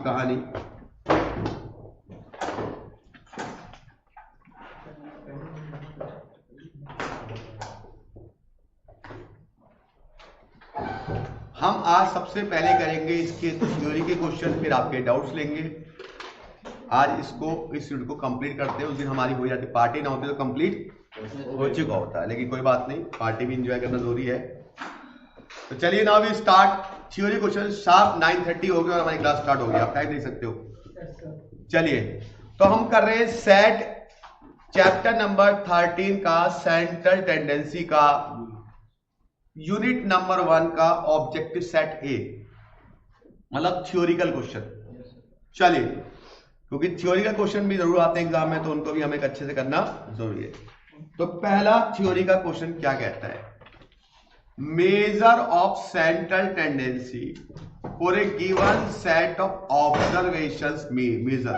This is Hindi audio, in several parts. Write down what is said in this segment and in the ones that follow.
कहानी। हम आज सबसे पहले करेंगे इसके थ्योरी के क्वेश्चन, फिर आपके डाउट्स लेंगे। आज इस यूनिट को कंप्लीट करते हैं। उस दिन हमारी हो जाती पार्टी, ना होती तो कंप्लीट हो चुका होता है, लेकिन कोई बात नहीं, पार्टी भी एंजॉय करना जरूरी है। तो चलिए now we start theory question. Sharp 9:30 हो गया और हमारी क्लास स्टार्ट हो गई, आप टाइम देख सकते हो। चलिए, तो हम कर रहे हैं सेट चैप्टर नंबर 13 का सेंट्रल टेंडेंसी का यूनिट नंबर 1 का ऑब्जेक्टिव सेट ए, मतलब थ्योरिकल क्वेश्चन। चलिए, क्योंकि थ्योरिकल क्वेश्चन भी जरूर आते हैं एग्जाम में, तो उनको भी हमें अच्छे से करना जरूरी है। तो पहला थ्योरी का क्वेश्चन क्या कहता है? Measure of central tendency for a given set of observations. Measure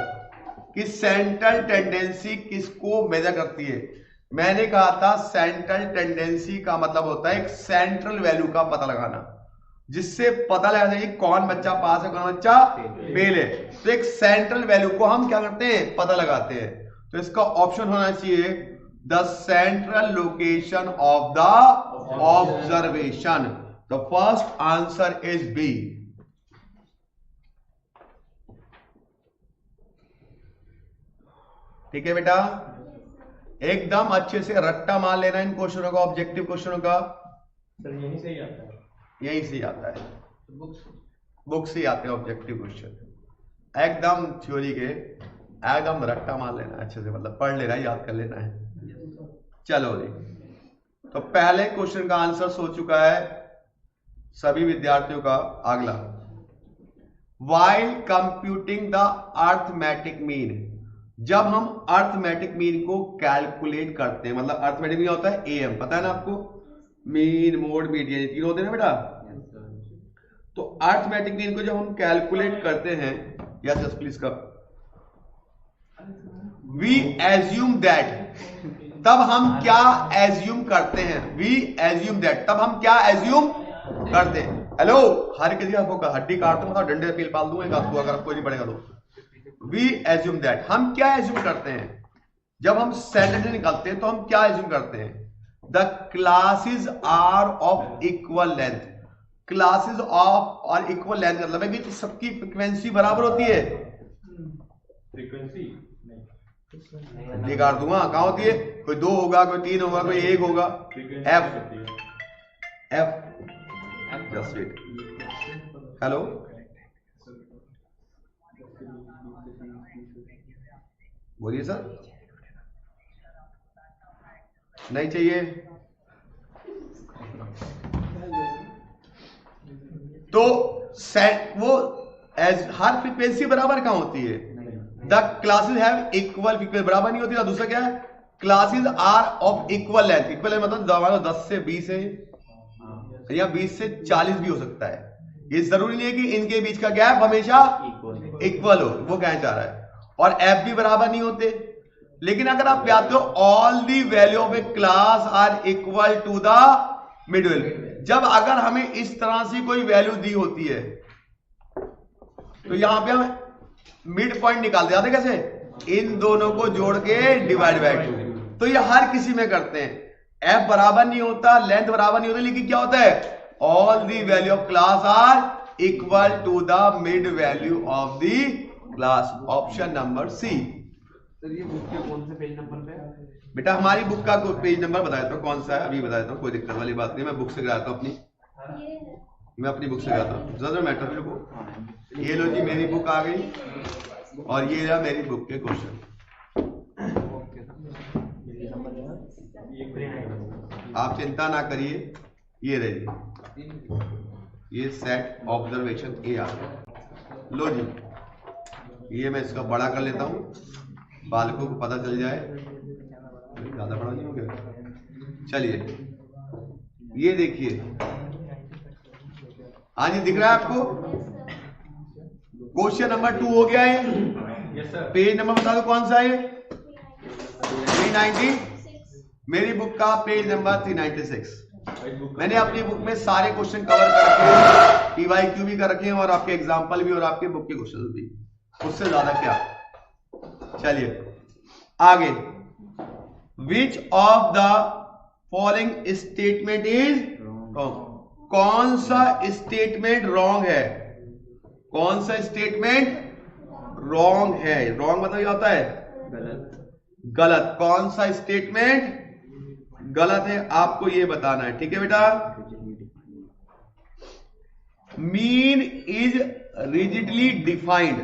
कि सेंट्रल टेंडेंसी किसको मेजर करती है? मैंने कहा था सेंट्रल टेंडेंसी का मतलब होता है एक सेंट्रल वैल्यू का पता लगाना, जिससे पता लगा जाए कौन बच्चा पास है, कौन बच्चा फेल है। तो एक सेंट्रल वैल्यू को हम क्या करते हैं? पता लगाते हैं। तो इसका ऑप्शन होना चाहिए the central location of the observation. The first answer is B. ठीक है बेटा, एकदम अच्छे से रट्टा मार लेना इन क्वेश्चनों का, ऑब्जेक्टिव क्वेश्चनों का। सर यहीं से ही आता है, यहीं से आता है, बुक से आते हैं ऑब्जेक्टिव क्वेश्चन। एकदम थ्योरी के एकदम रट्टा मार लेना अच्छे से, मतलब पढ़ लेना, याद कर लेना है। चलो जी, तो पहले क्वेश्चन का आंसर हो चुका है सभी विद्यार्थियों का। अगला, while computing the arithmetic mean, जब हम अर्थमेटिक मीन को कैलकुलेट करते हैं, मतलब अर्थमेटिक मीन होता है एएम, पता है ना आपको? मीन, मोड, मीडियन, तीन होते हैं ना बेटा। तो अर्थमेटिक मीन को जब हम कैलकुलेट करते हैं, यस यस प्लीज कब, वी एज्यूम दैट, तब हम क्या एज्यूम करते हैं? वी एज्यूम दैट, तब हम क्या एज्यूम करते हैं? हेलो, हर किसी का हड्डी काट दूंगा, डंडे पील पाल दूंगा आपको, अगर कोई नहीं पड़ेगा तो। वी एज्यूम दैट, हम क्या एज्यूम करते हैं? जब हम सेंटेंस निकालते हैं तो हम क्या एज्यूम करते हैं? The classes are of equal length. Classes of और इक्वल लेंथ मतलब है कि सबकी फ्रीक्वेंसी बराबर होती है। फ्रीक्वेंसी निकाल दूंगा, कहां होती है? कोई 2 होगा, कोई 3 होगा, कोई 1 होगा। F F just wait. Hello, बोलिए सर। नहीं चाहिए तो वो हर फ्रीक्वेंसी बराबर कहां होती है? The classes have equal frequency, बराबर नहीं होती ना। दूसरा क्या है? Classes are of equal length. Equal length मतलब 10 से 20 है, या 20 से 40 भी हो सकता है। ये जरूरी नहीं है कि इनके बीच का गैप हमेशा इक्वल हो, वो कहना चाह रहा है। और एफ भी बराबर नहीं होते। लेकिन अगर आप याद करो, all the value of a class are equal to the mid value. जब अगर हमें इस तरह से कोई वैल्यू दी होती है, तो यहां पे हम मिड पॉइंट निकाल देते। कैसे? इन दोनों को जोड़ के डिवाइड बाय 2। तो ये हर किसी में करते हैं। एफ बराबर नहीं होता, लेंथ बराबर नहीं होती, लेकिन क्या होता है? All the value of class are equal to the mid value of the class. Option number C. Sir ये बुक के कौन से पेज नंबर पे है? बेटा हमारी बुक का पेज नंबर बता देता हूँ कौन सा है, अभी बता देता हूँ, कोई दिक्कत वाली बात नहीं। मैं बुक से गिराता हूँ अपनी, मैं अपनी बुक से गिराता हूँ, ज्यादा मैटर को। ये लो जी, मेरी बुक आ गई और ये रहा मेरी बुक के क्वेश्चन। आप चिंता ना करिए, ये रही, ये सेट ऑब्जर्वेशन ए आ गया। लो जी, ये मैं इसका बड़ा कर लेता हूँ, बालकों को पता चल जाए, ज्यादा बड़ा नहीं हो गया। चलिए, ये देखिए, हाँ जी दिख रहा है आपको? क्वेश्चन नंबर 2 हो गया है। Yes sir. पेज नंबर बता दो कौन सा है? 390। मेरी बुक का पेज नंबर 396। मैंने अपनी बुक में सारे क्वेश्चन कवर करके PYQ भी कर रखे हैं और आपके एग्जाम्पल भी और आपके बुक के क्वेश्चन भी, उससे ज्यादा क्या। चलिए आगे, विच of the following statement is wrong. कौन सा स्टेटमेंट रॉन्ग है, कौन सा स्टेटमेंट रॉन्ग है। रॉन्ग मतलब क्या होता है, गलत। कौन सा स्टेटमेंट गलत है आपको ये बताना है, ठीक है बेटा। Mean is rigidly defined.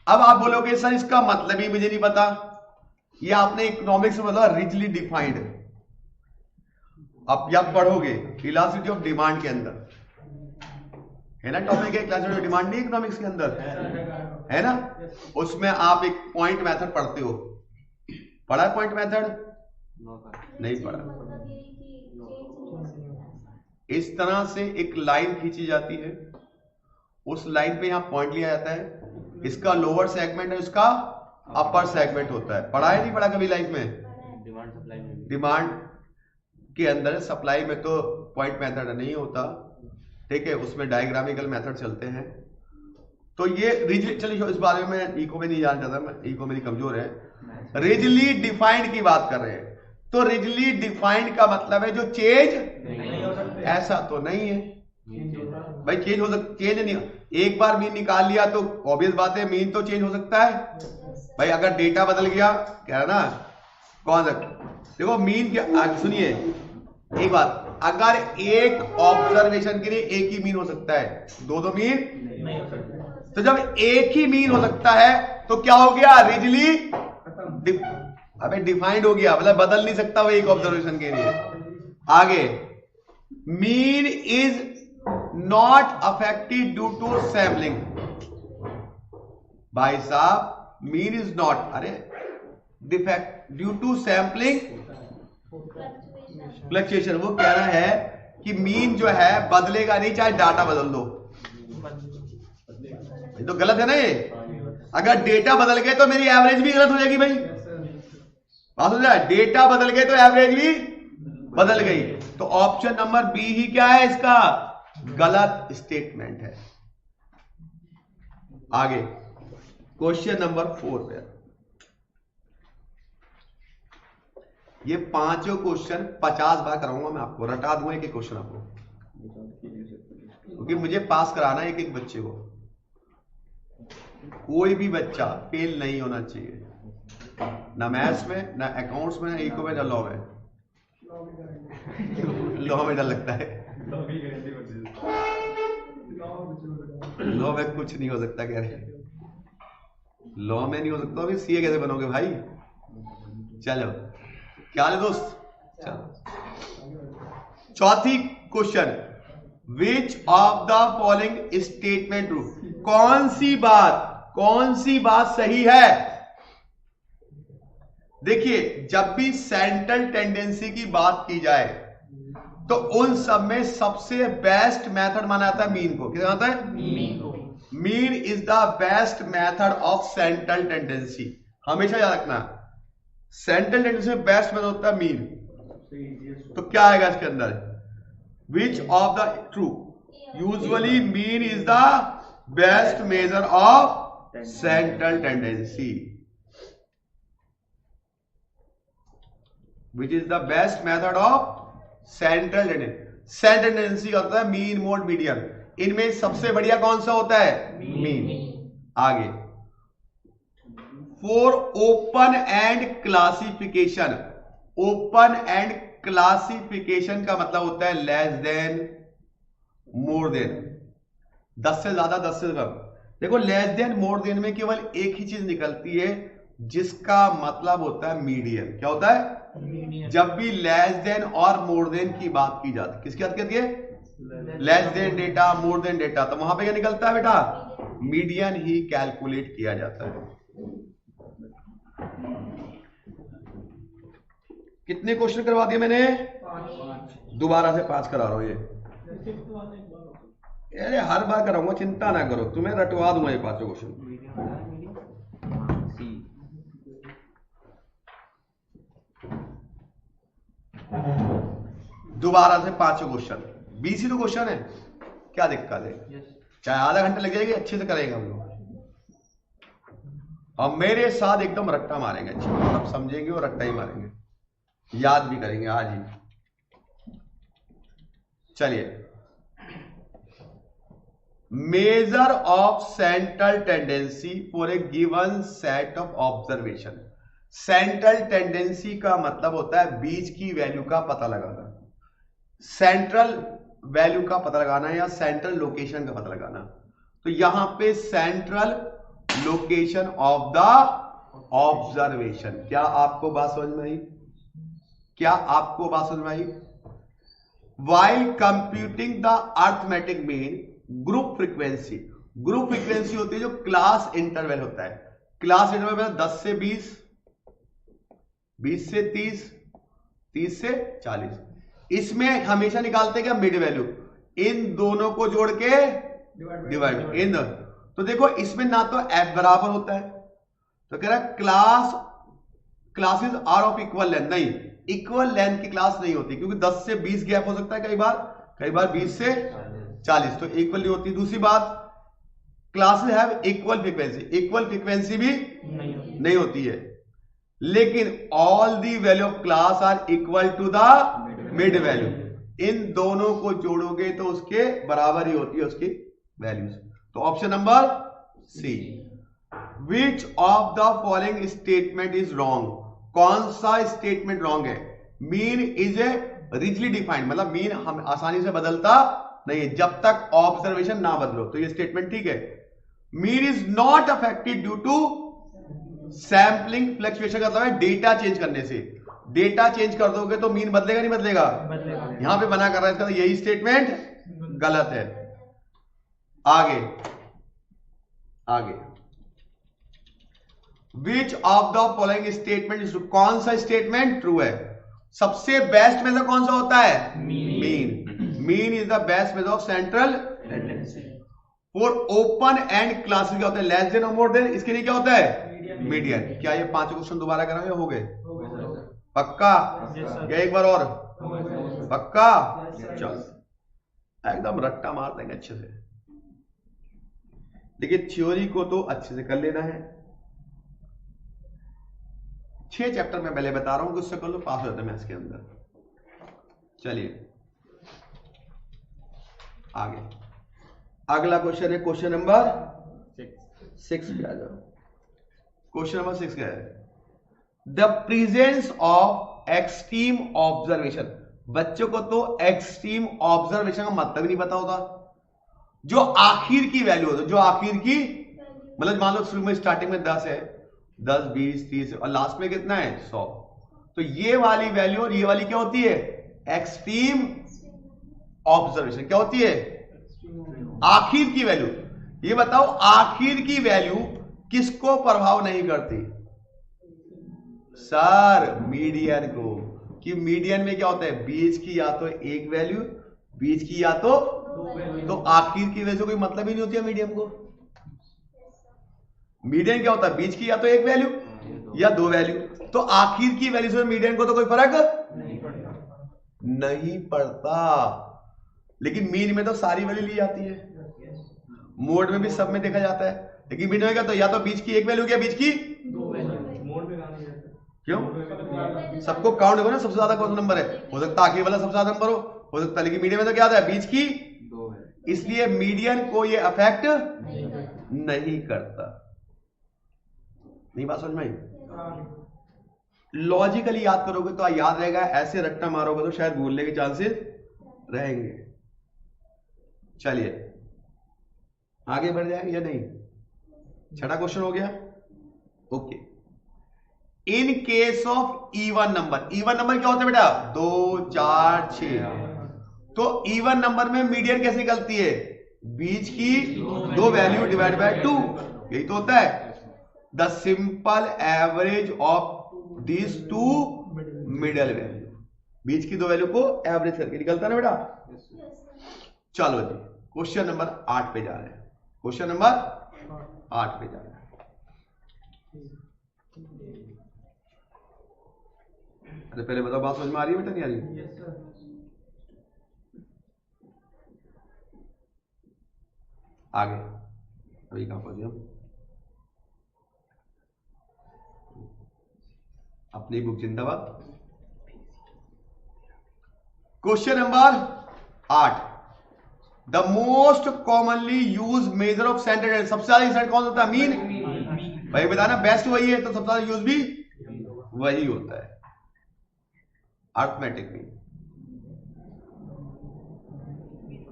अब आप बोलोगे सर इसका मतलब ही मुझे नहीं पता, ये आपने इकोनॉमिक्स में बोला रिजिडली डिफाइंड। आप या पढ़ोगे इलास्टिसिटी ऑफ डिमांड के अंदर है ना, टॉपिक है इलास्टिसिटी ऑफ डिमांड नहीं इकोनॉमिक्स के अंदर है ना, उसमें आप एक पॉइंट मेथड पढ़ते हो। पढ़ा है पॉइंट मेथड? नहीं पढ़ा। इस तरह से एक लाइन खींची जाती है, उस लाइन पे यहां पॉइंट लिया जाता है, इसका लोअर सेगमेंट है, उसका अपर सेगमेंट होता है। पढ़ा है नहीं पढ़ा कभी लाइफ में? डिमांड सप्लाई में, डिमांड के अंदर, सप्लाई में तो पॉइंट मेथड नहीं होता, ठीक है, उसमें डायग्रामिकल मेथड चलते हैं। तो ये चलिए इस बारे में इको में नहीं जाना चाहता मैं, इको मेरी कमजोर है। रिजिडली डिफाइंड की बात कर रहे हैं, तो रिजिडली डिफाइंड का मतलब है जो चेंज नहीं हो सकते। ऐसा तो नहीं है भाई, चेंज हो सकता, चेंज नहीं। एक बार मीन निकाल लिया तो ऑब्वियस बात है मीन तो चेंज हो सकता है भाई, अगर डेटा बदल गया, कह रहा ना कौन सा, देखो मीन क्या, सुनिए एक बात, अगर एक ऑब्जर्वेशन के लिए एक ही मीन हो सकता है, दो मीन नहीं हो सकते। तो जब एक ही मीन हो सकता है तो क्या हो गया, रिजिडली अबे डिफाइंड हो गया, मतलब बदल नहीं सकता वो एक ऑब्जर्वेशन के लिए। आगे, mean is not affected due to sampling. भाई साहब मीन इज नॉट, अरे defect due to sampling fluctuation. वो कह रहा है कि मीन जो है बदलेगा नहीं चाहे डाटा बदल दो। ये तो गलत है ना, ये अगर डेटा बदल गए तो मेरी एवरेज भी गलत हो जाएगी भाई, बात हो जाए, डेटा बदल गए तो एवरेज भी बदल गई। तो ऑप्शन नंबर बी ही क्या है इसका, गलत स्टेटमेंट है। आगे क्वेश्चन नंबर 4 पे, ये पांचों क्वेश्चन 50 बार कराऊंगा मैं आपको, रटा दूंगा एक क्वेश्चन आपको, क्योंकि मुझे पास कराना है एक एक बच्चे को। कोई भी बच्चा फेल नहीं होना चाहिए, ना मैथ्स में, ना अकाउंट्स में, ना इको में, ना लॉ में। लॉ में डर लगता है, लॉ में कुछ नहीं हो सकता, कह रहे लॉ में नहीं हो सकता, अभी सीए कैसे बनोगे भाई। चलो क्या है दोस्त, चलो चौथी question, which of the following statement true. कौन सी बात सही है। देखिए जब भी सेंट्रल टेंडेंसी की बात की जाए तो उन सब में सबसे बेस्ट मेथड माना जाता है मीन को। किसे मानता है, मीन को। Mean is the best method of central tendency. हमेशा याद रखना, सेंट्रल टेंडेंसी में बेस्ट मेथड होता है मीन। तो क्या आएगा इसके अंदर, विच of the true, usually mean is the best measure of central tendency, which is the best method of central tendency. Central tendency का होता है मीन, मोड, मीडियन। इनमें सबसे बढ़िया कौन सा होता है, मीन। आगे, for open and classification. Open and classification का मतलब होता है लेस देन, मोर देन, 10 से ज्यादा, 10 से कम। देखो लेस देन, मोर देन में केवल एक ही चीज निकलती है जिसका मतलब होता है मीडियन। क्या होता है, जब भी लेस देन और मोर देन की बात की जाती है, किसकी बात करती है, less than data, more than data, तो वहां पे क्या निकलता है बेटा, मीडियन ही कैलकुलेट किया जाता है। कितने क्वेश्चन करवा दिए मैंने, दोबारा से 5 करा रहा हूं ये, अरे हर बार कराऊंगा, चिंता ना करो, तुम्हें रटवा दूंगा ये 5 क्वेश्चन। दोबारा से 5 क्वेश्चन, 20 ही तो क्वेश्चन है, क्या दिक्कत है? चाहे आधा घंटा लग जाएगी, अच्छे से करेंगे हम लोग। और मेरे साथ एकदम रट्टा मारेंगे, अच्छे से सब समझेंगे और रट्टा ही मारेंगे, याद भी करेंगे आज ही। चलिए, major of central tendency for a given set of observation. Central tendency का मतलब होता है बीच की वैल्यू का पता लगाना, सेंट्रल वैल्यू का पता लगाना या सेंट्रल लोकेशन का पता लगाना। तो यहां पे central location of the observation, क्या आपको बात समझ में आई? क्या आपको बात समझ में आई? While computing the arithmetic mean group frequency, group frequency होती है जो क्लास इंटरवल होता है। क्लास इंटरवल में 10 से 20, 20 से 30, 30 से 40। इसमें हमेशा निकालते हैं क्या? मिड वैल्यू, इन दोनों को जोड़ के डिवाइड इन। तो देखो इसमें ना तो एफ बराबर होता है, तो कह रहा है classes are of equal length, नहीं, इक्वल लेंथ की क्लास नहीं होती, क्योंकि 10 से 20 गैप हो सकता है कई बार 20 से 40, तो इक्वल नहीं होती। दूसरी बात, classes have equal frequency, equal frequency भी नहीं होती है। लेकिन all the value of class are equal to the mid value, इन दोनों को जोड़ोगे तो उसके बराबर ही होती है उसकी वैल्यूज। तो option number C, which of the following statement is wrong, कौन सा स्टेटमेंट रॉन्ग है? Mean is a rigidly defined, मतलब मीन हम आसानी से बदलता नहीं है जब तक ऑब्जर्वेशन ना बदलो, तो ये स्टेटमेंट ठीक है। Mean is not affected due to sampling fluctuation, का मतलब है डेटा चेंज करने से। डेटा चेंज कर दोगे तो मीन बदलेगा नहीं बदलेगा? यहां पे मना कर रहा है, इसका यही स्टेटमेंट गलत है। आगे विच of the following statement is, कौन सा स्टेटमेंट ट्रू है? सबसे बेस्ट मेजर कौन सा होता है? Mean is the best measure of central tendency. For open and classes क्या होता है? लेस देन और मोर देन, इसके लिए क्या होता है? मीडियन। क्या ये 5 क्वेश्चन दोबारा कराएंगे? हो गए पक्का? या एक बार और पक्का? चल एकदम रट्टा मार देंगे अच्छे से। देखिए थ्योरी को तो अच्छे से कर लेना है, 6 चैप्टर मैं पहले बता रहा हूं कि उससे कर लो, पास हो जाता है मैथ्स के अंदर। चलिए आगे, अगला क्वेश्चन है क्वेश्चन नंबर 6 पे आ जाओ। क्वेश्चन नंबर 6 क्या है? The presence of extreme observation. बच्चों को तो एक्सट्रीम ऑब्जर्वेशन का मतलब ही नहीं पता होता। जो आखिर की वैल्यू होती है, जो आखिर की, मतलब मान लो शुरू में स्टार्टिंग में 10 है, 10, 20, 30 और लास्ट में कितना है? 100। तो ये वाली वैल्यू और ये वाली क्या होती है? Extreme observation. क्या होती है? आखिर की वैल्यू। ये बताओ आखिर की वैल्यू किसको प्रभाव नहीं करती? सर मीडियन को। कि मीडियन में क्या होता है? बीच की या तो एक वैल्यू, बीच की या तो आखिर की वैल्यू कोई मतलब ही नहीं होती है मीडियन को। मीडियन क्या होता है? बीच की या तो एक वैल्यू या 2 वैल्यू। तो आखिर की वैल्यू से मीडियन को तो कोई फर्क नहीं पड़ता। लेकिन मीन में तो सारी वैल्यू ली जाती है, मोड में भी सब में देखा जाता है। लेकिन मीन में क्या, तो या तो बीच की एक वैल्यू या बीच की 2 वैल्यू। क्यों? सबको काउंट करो ना, सबसे ज्यादा कौन सा नंबर है? हो सकता है आखिर वाला सबसे ज्यादा नंबर हो सकता है, लेकिन मीडियन में तो क्या आता है? बीच की 2 है। इसलिए मीडियन को ये अफेक्ट नहीं करता। नहीं बात समझ में आई? लॉजिकली याद करोगे तो याद रहेगा, ऐसे रट्टा मारोगे तो शायद भूलने के चांसेस रहेंगे। चलिए आगे बढ़ जाएंगे या नहीं? 6वां क्वेश्चन हो गया। Okay, in case of even number, even number क्या होता है बेटा? 2, 4, 6। तो इवन नंबर में मीडियन कैसे निकलती है? बीच की 2 वैल्यू डिवाइड बाय 2, यही तो होता है। The simple average of this 2 middle value, बीच की 2 वैल्यू को एवरेज करके निकलता है ना बेटा। चलो जी क्वेश्चन नंबर 8 पे जा रहे हैं। क्वेश्चन नंबर 8 पे जा रहे हैं। अरे पहले बताओ बात समझ में आ रही है बेटा, नहीं आ रही? आगे अभी कहां पहुंचे हम, अपनी बुक जिंदाबाद। Question number 8, the most commonly use measure of centre, सबसे ज्यादा सेंटर कौन होता है? मीन। भाई बताना, बेस्ट वही है तो सबसे ज्यादा यूज भी वही होता है, अर्थमेटिक मीन।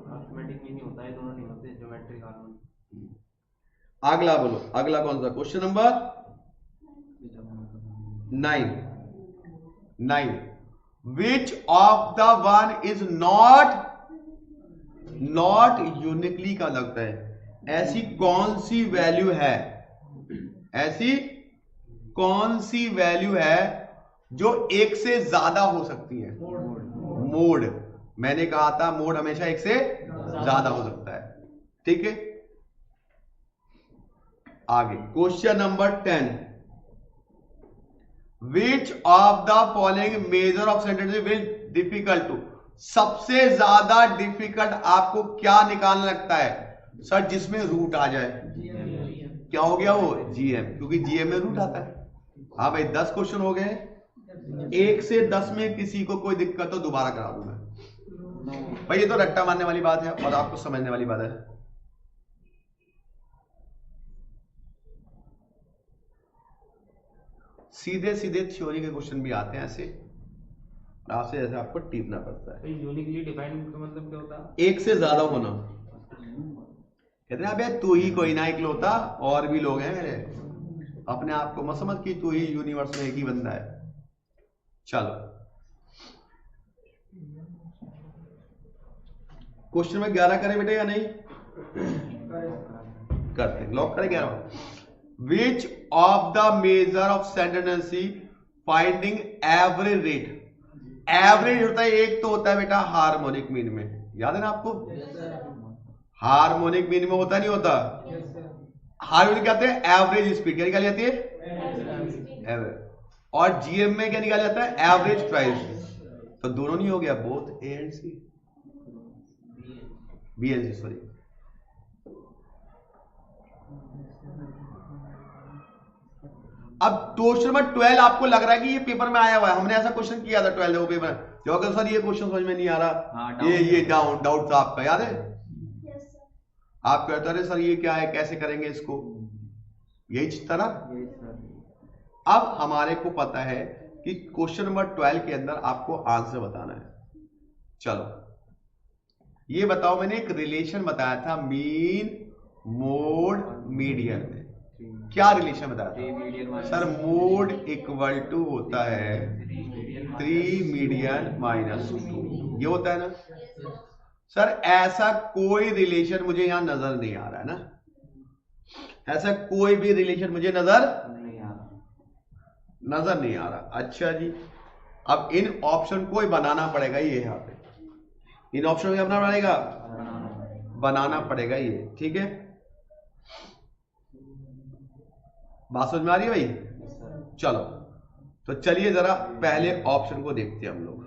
अर्थमेटिक मीन होता है, दोनों नहीं होते, ज्योमेट्रिक हार्मोनी। अगला बोलो, अगला कौन सा? Question number 9, which of the one is not uniquely का लगता है, ऐसी कौन सी वैल्यू है, ऐसी कौन सी वैल्यू है जो एक से ज्यादा हो सकती है? मोड। मैंने कहा था मोड हमेशा एक से ज्यादा हो सकता है, ठीक है। आगे question number 10, which of the following measure of sentence is difficult to, सबसे ज्यादा डिफिकल्ट आपको क्या निकालना लगता है? सर जिसमें रूट आ जाए। क्या हो गया वो? जीएम, क्योंकि जीएम में रूट आता है। हाँ भाई 10 क्वेश्चन हो गए, 1 से 10 में किसी को कोई दिक्कत हो दोबारा करा दूंगा भाई, ये तो रट्टा मारने वाली बात है और आपको समझने वाली बात है। सीधे सीधे थ्योरी के क्वेश्चन भी आते हैं ऐसे, आपसे ऐसे आपको टीपना पड़ता है। यूनिकली डिफाइंड का मतलब क्या होता है? एक से ज्यादा होना। कहते हैं अबे तू ही कोई ना इकलौता, और भी लोग हैं मेरे, अपने आप को मत समझ कि तू ही यूनिवर्स में एक ही बंदा है। चलो क्वेश्चन में 11 करें बेटे या नहीं? करते हैं, लॉक करें 11। Which of the major of tendency finding average rate, average होता है एक तो होता है बेटा हार्मोनिक मीन में, याद है ना आपको? हार्मोनिक मीन में होता नहीं होता? हार्मोनिक क्या होता है? Average speed. क्या निकाली जाती है? एवरेज। और जीएम में क्या निकाला जाता है? Average price. तो दोनों नहीं हो गया, both A and C, B and C, sorry. अब क्वेश्चन नंबर 12 आपको लग रहा है कि ये पेपर में आया हुआ है, हमने ऐसा क्वेश्चन किया था 12 पेपर में, जो अगर सर ये क्वेश्चन समझ में नहीं आ रहा, ये डाउट था आपका, याद है? आप कहते रहे सर ये क्या है, कैसे करेंगे इसको, यही चीज था ना। अब हमारे को पता है कि क्वेश्चन नंबर 12 के अंदर आपको आंसर बताना है। चलो ये बताओ, मैंने एक रिलेशन बताया था मीन मोड मीडियन में, क्या रिलेशन बताया था सर? मोड इक्वल टू होता है 3 मीडियन माइनस 2, ये होता है ना सर? ऐसा कोई रिलेशन मुझे यहां नजर नहीं आ रहा है ना, ऐसा कोई भी रिलेशन मुझे नजर नहीं आ रहा। अच्छा जी, अब इन ऑप्शन को ही बनाना पड़ेगा, ये यहाँ पे इन ऑप्शन को अपना बनाना पड़ेगा ये, ठीक है? बात समझ में आ रही है भाई? चलो तो चलिए जरा पहले ऑप्शन को देखते हैं हम लोग,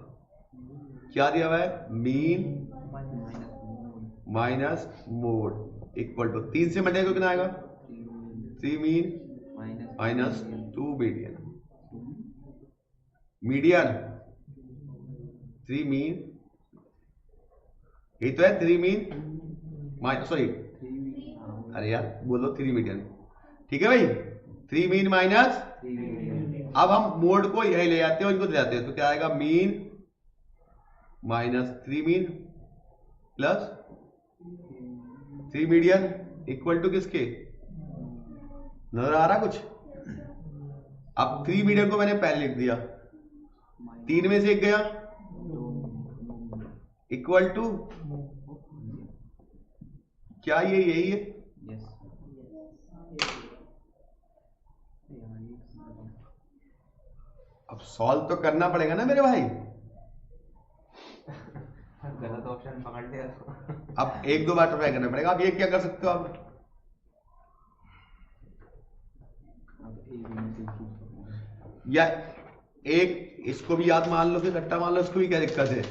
क्या दिया हुआ है? Mean minus mode equal to 3 से मल्टीप्लाई कितना आएगा? 3 mean minus 2 median, median 3 mean, ये तो है 3 मीन सॉरी, अरे यार बोलो 3 मीडियन, ठीक है भाई? 3 मीन माइनस, अब हम मोड को यही ले जाते हैं और इनको ले जाते हैं, तो क्या आएगा? Mean minus 3 mean plus 3 median equal to किसके? नजर आ रहा कुछ? अब 3 मीडियन को मैंने पहले लिख दिया, 3 में से 1 गया, इक्वल टू क्या ये यही है? अब सॉल्व तो करना पड़ेगा ना मेरे भाई। गलत ऑप्शन पकड़ लिया तो अब 1-2 बार ट्राई करना पड़ेगा। अब ये क्या कर सकते हो आप? या एक इसको भी याद मान लो, फिर रट्टा मान लो, इसको भी क्या दिक्कत है?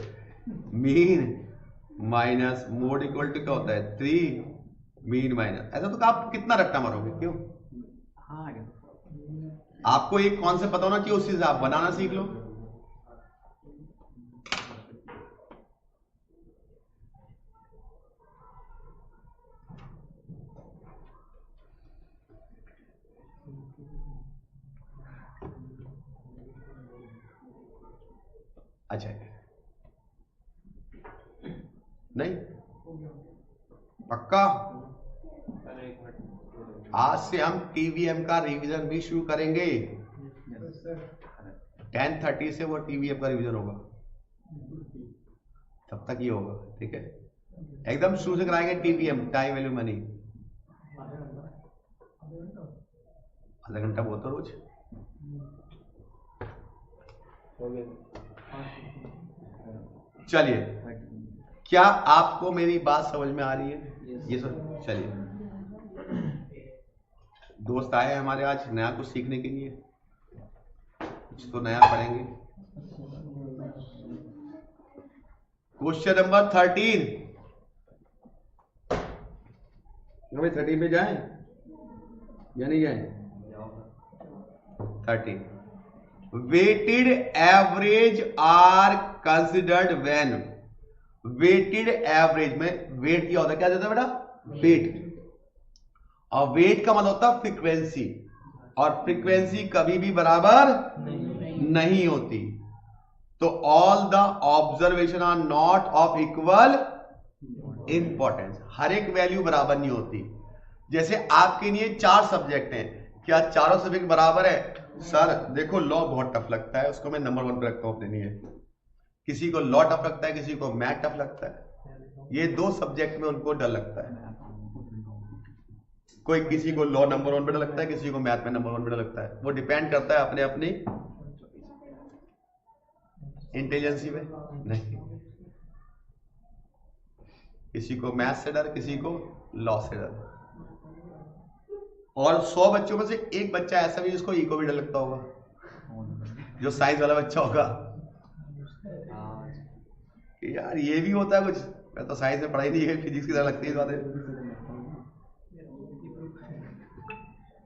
Mean minus mode equal to क्या होता है? 3 मीन माइनस, ऐसा तो आप कितना रट्टा मारोगे, क्यों? हाँ आ गया। आपको एक कॉन्सेप्ट पता होना चाहिए, उस चीज से आप बनाना सीख लो। अच्छा नहीं पक्का? पहले एक मिनट। आज से हम टीवीएम का रिवीजन भी शुरू करेंगे। 10:30 से वो टीवीएम का रिवीजन होगा, तब तक ये होगा, ठीक है? एकदम शुरू से कराएंगे टीवीएम, टाइम वैल्यू मनी। आधा घंटा बहुत है रोज। चलिए, क्या आपको मेरी बात समझ में आ रही है? ये सब चलिए, दोस्त आए हैं हमारे आज नया कुछ सीखने के लिए, कुछ तो नया पढ़ेंगे। क्वेश्चन नंबर 13, भाई 13 पे जाएं या नहीं जाएं? 13, weighted average are considered when, weighted average में वेट क्या होता है, क्या देता है बेटा? वेट। और वेट का मतलब होता है फ्रीक्वेंसी, और फ्रीक्वेंसी कभी भी बराबर नहीं होती। तो all the observation are not of equal importance, हर एक वैल्यू बराबर नहीं होती। जैसे आपके लिए 4 सब्जेक्ट हैं, क्या चारों सब्जेक्ट बराबर है? सर देखो लॉ बहुत टफ लगता है, उसको मैं नंबर 1 पे रखता हूं अपने लिए। किसी को लॉ टफ लगता है, किसी को मैथ टफ लगता है। ये 2 सब्जेक्ट में उनको डर लगता है। कोई किसी को लॉ नंबर 1 पे डर लगता है, किसी को मैथ में नंबर 1 पे डर लगता है। वो डिपेंड करता है अपने अपनी इंटेलिजेंसी में। नहीं, किसी को मैथ से डर, किसी को लॉ से डर। और 100 बच्चों में से एक बच्चा ऐसा भी जिसको इको भी डर लगता होगा, जो साइंस वाला बच्चा होगा कि यार ये भी होता है कुछ, मैं तो साइंस में पढ़ाई नहीं है, फिजिक्स की तरह लगती है बातें।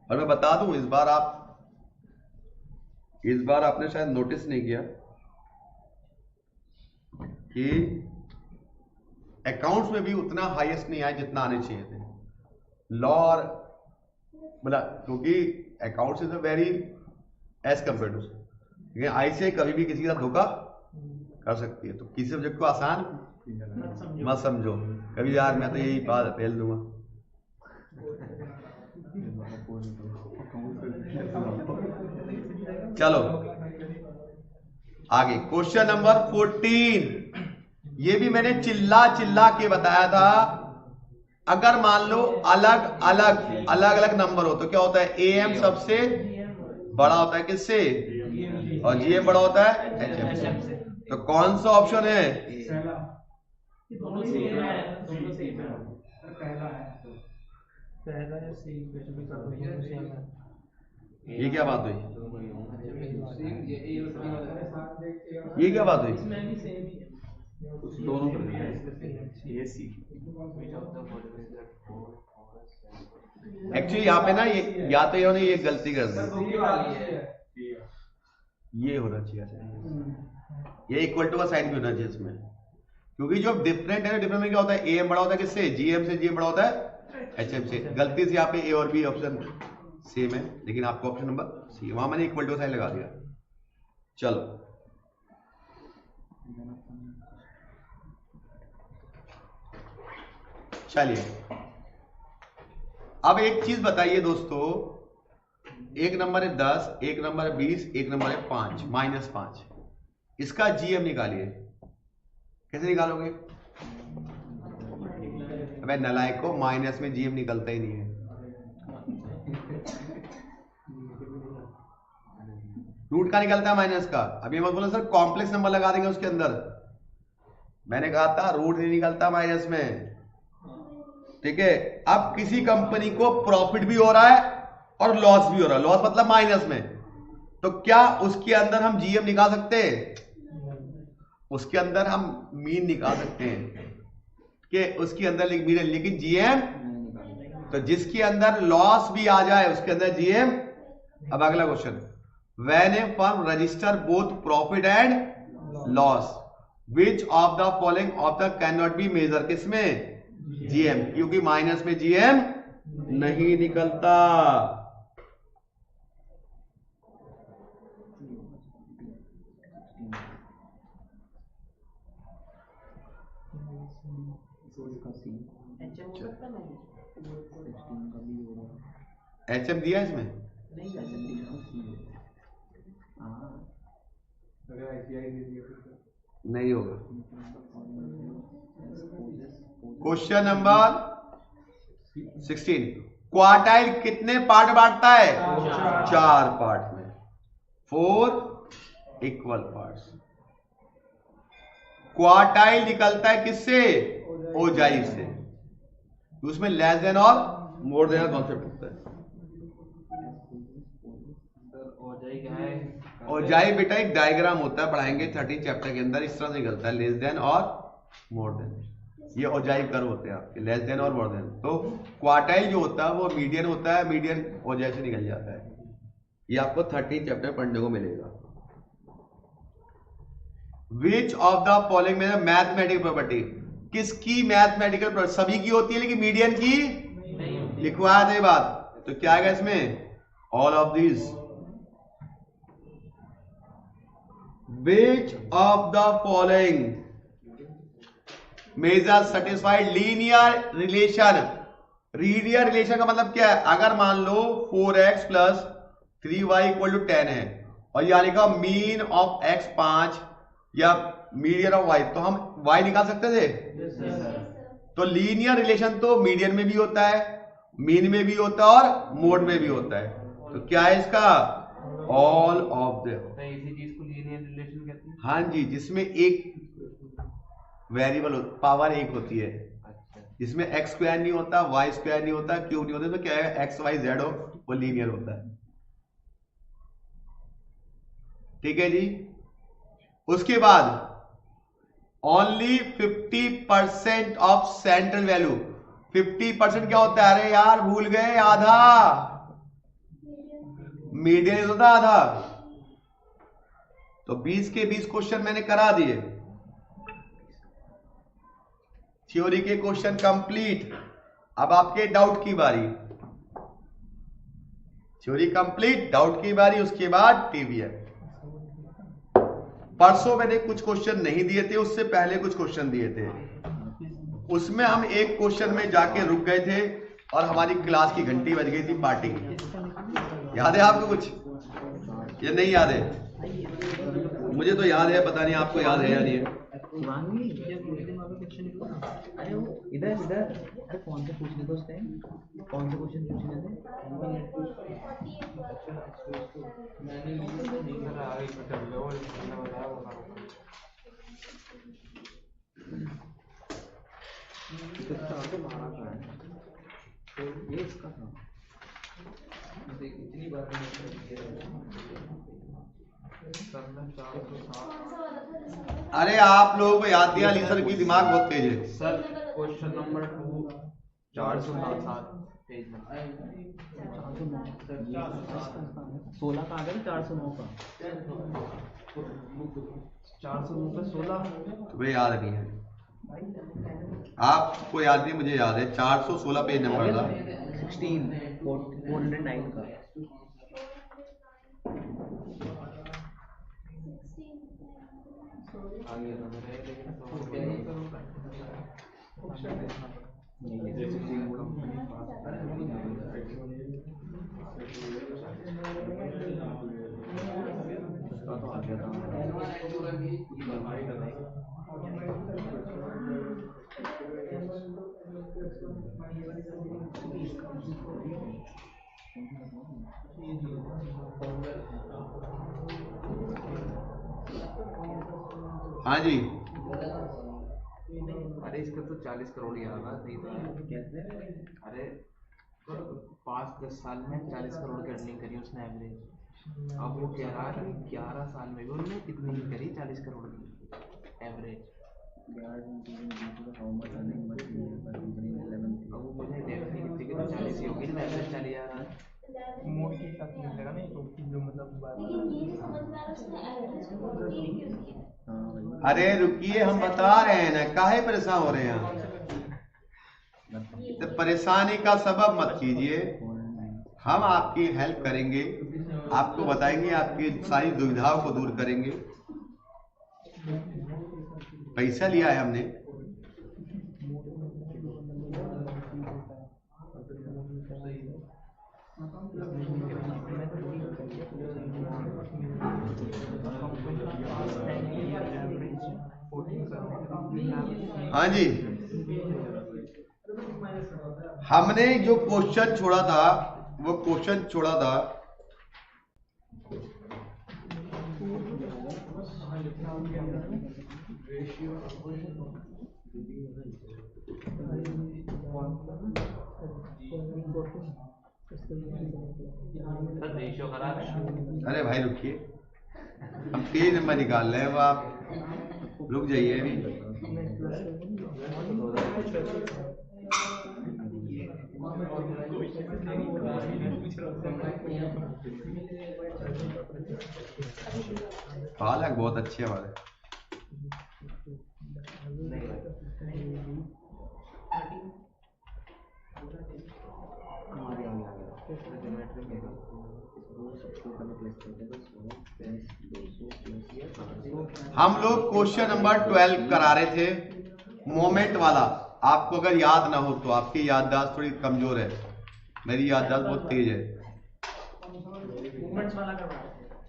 और मैं बता दूं, इस बार आपने शायद नोटिस नहीं किया कि अकाउंट्स में भी उतना हाईएस्ट नहीं आया जितना आने चाहिए थे। लॉ और मतलब, क्योंकि accounts is a very age compare to, लेकिन आईसीआई कभी भी किसी के साथ धोखा कर सकती है। तो किसी सब्जेक्ट को आसान मत समझो कभी, यार मैं तो यही बात फेल दूंगा। चलो आगे, क्वेश्चन नंबर 14, ये भी मैंने चिल्ला चिल्ला के बताया था। अगर मान लो अलग अलग नंबर हो तो क्या होता है? एएम सबसे बड़ा होता है किससे? और जीएम बड़ा होता है एचएम से। तो कौन सा ऑप्शन है? ये क्या बात हुई? ये क्या बात हुई? एक्चुअली यहाँ पे ना ये या तो इन्होंने ये गलती कर दी, ये होना चाहिए, ये इक्वल टू का साइन भी होना चाहिए इसमें, क्योंकि जो डिफरेंट है ना, डिफरेंट में क्या होता है? एएम बड़ा होता है किससे? जीएम से। जीएम बड़ा होता है एचएम से। गलती से यहाँ पे ए और बी ऑप्शन सेम है, लेकिन आपको ऑप्शन नंबर सी, वहां मैंने इक्वल टू साइन लगा दिया। चलो चलिए, अब एक चीज बताइए दोस्तों, एक नंबर है 10, एक नंबर है 20, एक नंबर है 5, -5, इसका जीएम निकालिए। कैसे निकालोगे? अबे नलायक को, माइनस में जीएम निकलता ही नहीं है। रूट का निकलता है माइनस का। अभी मत बोलो सर कॉम्प्लेक्स नंबर लगा देंगे उसके अंदर, मैंने कहा था रूट नहीं निकलता माइनस में, ठीक है? अब किसी कंपनी को प्रॉफिट भी हो रहा है और लॉस भी हो रहा है, लॉस मतलब माइनस में, तो क्या उसके अंदर हम जीएम निकाल सकते हैं? उसके अंदर हम मीन निकाल सकते हैं कि उसके अंदर मीन, लेकिन जीएम तो जिसके अंदर लॉस भी आ जाए उसके अंदर जीएम। अब अगला question, when a firm register both profit and loss which of the following of the can not be measure, किसमें? जीएम, क्योंकि माइनस में जीएम नहीं निकलता। एचएम दिया इसमें? नहीं होगा। क्वेश्चन नंबर 16, क्वार्टाइल कितने पार्ट बांटता है? 4 पार्ट में, 4 इक्वल पार्ट्स। क्वार्टाइल निकलता है किससे? ओजाइव से। उसमें लेस देन और मोर देन कॉन्सेप्ट होता है। ओजाइव बेटा एक डायग्राम होता है, पढ़ाएंगे 30 चैप्टर के अंदर, इस तरह से निकलता है, लेस देन और मोर देन। ये ओजाइव कर्व होते हैं आपके, लेस देन और मोर देन। तो क्वार्टाइल जो होता है वो मीडियन होता है, मीडियन ओजाइव से निकल जाता है। ये आपको 30 चैप्टर पढ़ने को मिलेगा। विच ऑफ द फॉलोइंग में मैथमेटिकल प्रॉपर्टी, किसकी मैथमेटिकल प्रॉपर्टी? सभी की होती है लेकिन मीडियन की लिखवा दे बात। तो क्या है इसमें? All of this. Which of the following measure satisfied linear relation? Linear relation का मतलब क्या है? अगर मान लो 4x plus 3y equal to 10 है और यहां लिखा मीन ऑफ x 5 या मीडियन ऑफ y, तो हम y निकाल सकते थे? तो लीनियर रिलेशन तो मीडियन में भी होता है, मीन में भी होता है और मोड में भी होता है। तो क्या है इसका? All of the. इसी चीज को लीनियर रिलेशन कहते हैं। हाँ जी, जिसमें एक वेरिएबल पावर एक होती है, जिसमें एक्स स्क्वायर नहीं होता, वाई स्क्वायर नहीं होता, क्यूब नहीं होता, तो क्या है? एक्स वाई जेड हो, वो लीनियर होता है। ठीक है जी। उसके बाद ओनली 50% ऑफ सेंट्रल वैल्यू। 50% क्या होता है? अरे यार भूल गए, आधा मीडियन होता है, आधा। तो 20 के 20 क्वेश्चन मैंने करा दिए, थ्योरी के क्वेश्चन कंप्लीट। अब आपके डाउट की बारी। थ्योरी कंप्लीट, डाउट की बारी, उसके बाद टीवीएम। परसों मैंने कुछ क्वेश्चन नहीं दिए थे, उससे पहले कुछ क्वेश्चन दिए थे। उसमें हम एक क्वेश्चन में जाके रुक गए थे और हमारी क्लास की घंटी बज गई थी पार्टी की। याद है आपको कुछ? ये नहीं याद है? मुझे तो याद है, पता नहीं आपको याद है या नहीं है। अरे वो इधर अरे कौन से पूछने थे उस टाइम? कौन से क्वेश्चन पूछने थे? तो ये इसका था। इतनी बार अरे आप लोगों को याद दिया, अली सर की दिमाग बहुत तेज है। Sir question number 2 407 page number 16 का आ गया, 409 का। 409 पे 16। तुम्हें याद नहीं है? आपको याद नहीं, मुझे याद है। 416 पेज नंबर था। 409 का। आगे तो मेरे लेकिन हाँ जी, अरे इसका तो 40 करोड़ ही आना नहीं तो कैसे? अरे 5-10 साल में 40 करोड़ की अर्निंग करी उसने एवरेज। अब वो 11 साल में भी उन्होंने कितनी ही करी? 40 करोड़ की एवरेज। अब वो मुझे डेफिनेटली कितनी होगी तो 40 ही होगी, एवरेज 40 आ रहा है। मोड के साथ मिलेगा नहीं तो जो मतलब बात हाँ भाई अरे रुकिए, हम बता रहे हैं ना, काहे परेशान हो रहे हैं आप? तो परेशानी का सबब मत कीजिए, हम आपकी हेल्प करेंगे, आपको बताएंगे, आपकी सारी दुविधाओं को दूर करेंगे। पैसा लिया है हमने, हाँ जी। हमने जो क्वेश्चन छोड़ा था, वो क्वेश्चन छोड़ा था सर रेशियो खराब है। अरे भाई रुकिए, हम पेज नंबर निकाल रहे हैं, अब आप रुक जाइए अभी। पालक बहुत अच्छे हमारे। हम लोग क्वेश्चन नंबर 12 करा रहे थे, मोमेंट वाला। आपको अगर याद ना हो तो आपकी याददाश्त थोड़ी कमजोर है, मेरी याददाश्त बहुत तेज है।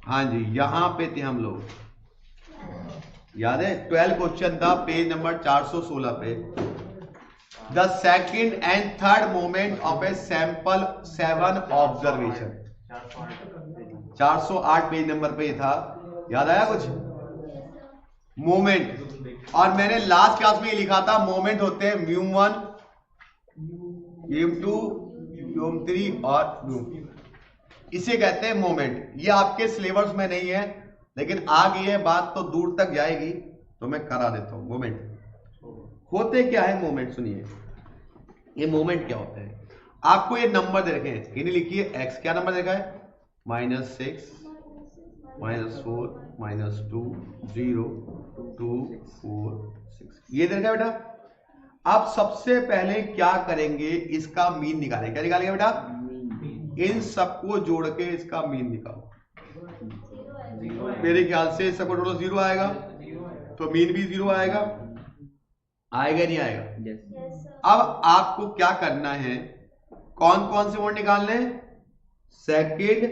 हाँ जी, यहाँ पे थे हम लोग, याद है? 12 क्वेश्चन था, पेज नंबर 416 पे। The second and third moment of a sample 7 observation. 408 page number पे था, याद आया कुछ? मोमेंट, और मैंने लास्ट क्लास में ये लिखा था, मोमेंट होते हैं μ1, μ2, μ3 और μ। इसे कहते हैं मोमेंट। ये आपके सिलेबस में नहीं है, लेकिन आ गई है बात तो दूर तक जाएगी, तो मैं करा देता हूं। मोमेंट होते क्या है? मोमेंट सुनिए, ये मोमेंट क्या होते हैं? आपको ये नंबर दे रखे हैं, इन्हें लिखिए x। क्या नंबर देखा है? -6, -4, -2, 0, 2, 4, 6, ये दे रखा है बेटा। आप सबसे पहले क्या करेंगे? इसका मीन निकालेंगे। क्या निकालेंगे बेटा? इन सबको जोड़ के इसका मीन निकालो। मेरे ख्याल से सबको जोड़ो 0 आएगा, तो मीन भी 0 आएगा। आएगा नहीं आएगा? अब आपको क्या करना है? कौन कौन से मोमेंट निकालने? सेकंड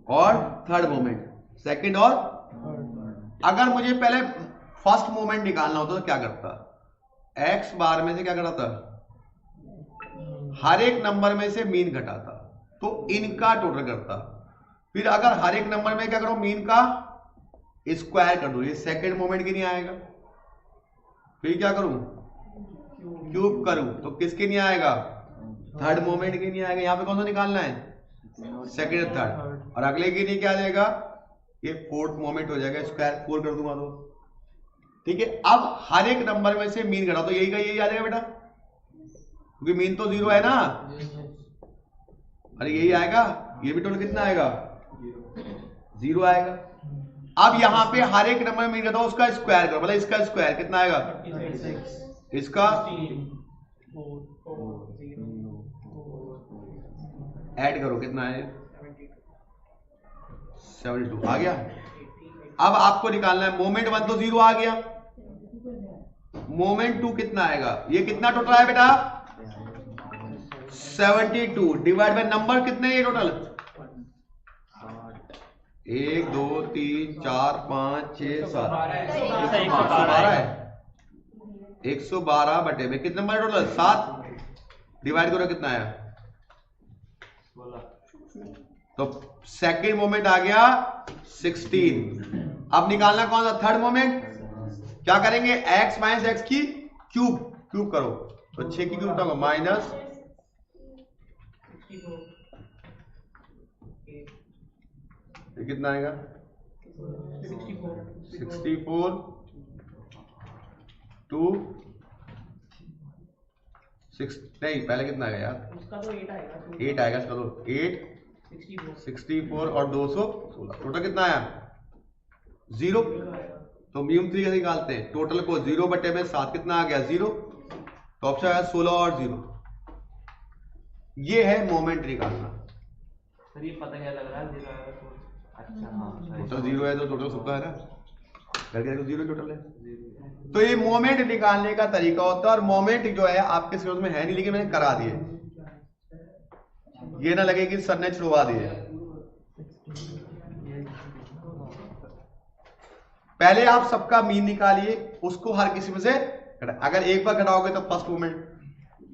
और थर्ड मोमेंट। सेकंड और, अगर मुझे पहले फर्स्ट मोमेंट निकालना होता तो क्या करता? x बार में से क्या करता? हर एक नंबर में से मीन घटाता, तो इनका टोटल करता। फिर अगर हर एक नंबर में क्या करो? मीन का स्क्वायर कर दो, ये सेकंड मोमेंट की नहीं आएगा। फिर क्या करूं? क्यूब करूं, तो किसके नहीं आएगा? थर्ड मोमेंट की नहीं आएगा। यहां पे कौन सा निकालना है? सेकंड और थर्ड। और अगले की नहीं क्या आ जाएगा? ये फोर्थ मोमेंट हो जाएगा, स्क्वायर 4 कर दूंगा तो। ठीक है, अब हर एक नंबर में से मीन घटा, तो यही का यही आ जाएगा बेटा, क्योंकि मीन तो 0 है ना। अरे यही आएगा, ये भी टोटल कितना आएगा? 0 आएगा। अब यहां पे हर एक नंबर में मीन घटाओ, उसका स्क्वायर करो, मतलब इसका स्क्वायर कितना आएगा? इसका ऐड करो, कितना है? 72 आ गया। अब आपको निकालना है मोमेंट 1, तो 0 आ गया। मोमेंट 2 कितना आएगा? ये कितना टोटल है बेटा? 72 डिवाइड बाय नंबर कितने हैं टोटल? 1 2 3 4 5 6 7 112 है। 112 बटे में कितने नंबर टोटल? 7 डिवाइड करो, कितना आया? तो सेकंड मोमेंट आ गया 16। अब निकालना कौन सा? Third moment. क्या करेंगे? x माइनस एक्स की क्यूब, क्यूब करो तो 6 की क्यूब उठाओ माइनस, ये कितना आएगा? 64 टू 6 नहीं, पहले कितना आएगा यार? उसका तो 8 आएगा। 8 आएगा, चलो 8 64 और 216, टोटल कितना आया? 0। तो म्यूम 3 कैसे निकालते हैं? टोटल को 0 बटे में 7 कितना आ गया? 0। तो ऑप्शन आया 16 और 0। ये है मोमेंट निकालना। सर ये पता क्या लग रहा है? 0 आएगा तो अच्छा हाँ टोटल 0 है तो टोटल सबका है ना, करके देखो 0 टोटल है। तो ये मोमेंट निकालने का तरीका होता है, और मोमेंट जो है आपके सिलेबस में है नहीं, लेकिन मैंने करा दिए। ये ना लगे कि सर ने छुड़वा दिए। पहले आप सबका मीन निकालिए, उसको हर किसी में से अगर एक बार घटाओगे तो फर्स्ट मोमेंट,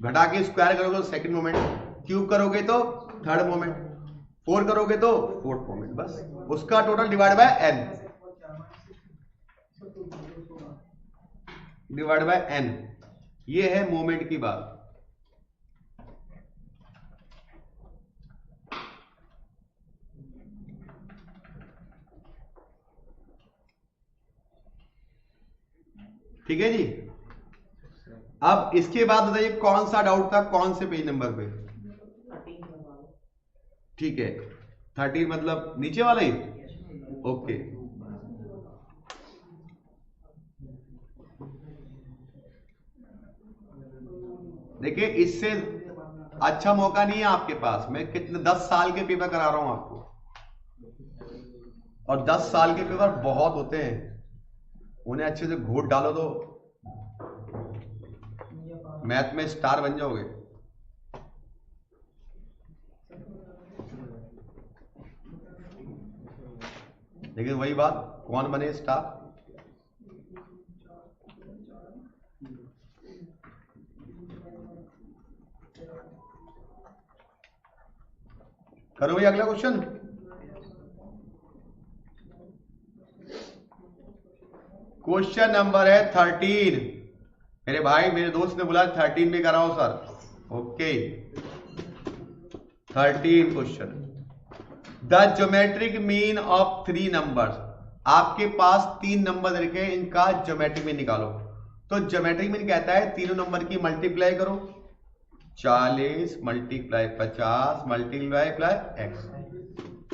घटा के स्क्वायर करोगे तो सेकंड मोमेंट, क्यूब करोगे तो थर्ड मोमेंट, 4 करोगे तो फोर्थ मोमेंट। बस उसका total divide by n, divide by n। ये है मोमेंट की बात। ठीक है जी। अब इसके बाद बताइए कौन सा डाउट था, कौन से पेज नंबर पे? ठीक है, 13 मतलब नीचे वाला ही। ओके, देखिए इससे अच्छा मौका नहीं है आपके पास। मैं कितने 10 साल के पेपर करा रहा हूं आपको, और 10 साल के पेपर बहुत होते हैं, उन्हें अच्छे से घोट डालो तो मैथ में स्टार बन जाओगे। लेकिन वही बात, कौन बने स्टार? करो भाई अगला क्वेश्चन। क्वेश्चन नंबर है 13। मेरे भाई, मेरे दोस्त ने बोला 13 में कराओ sir. Okay, 13 question. The geometric mean of 3 numbers. आपके पास 3 नंबर रखे, इनका ज्योमेट्रिक मीन निकालो। तो ज्योमेट्रिक मीन कहता है तीनों नंबर की मल्टीप्लाई करो, 40 मल्टीप्लाई 50 मल्टीप्लाई x।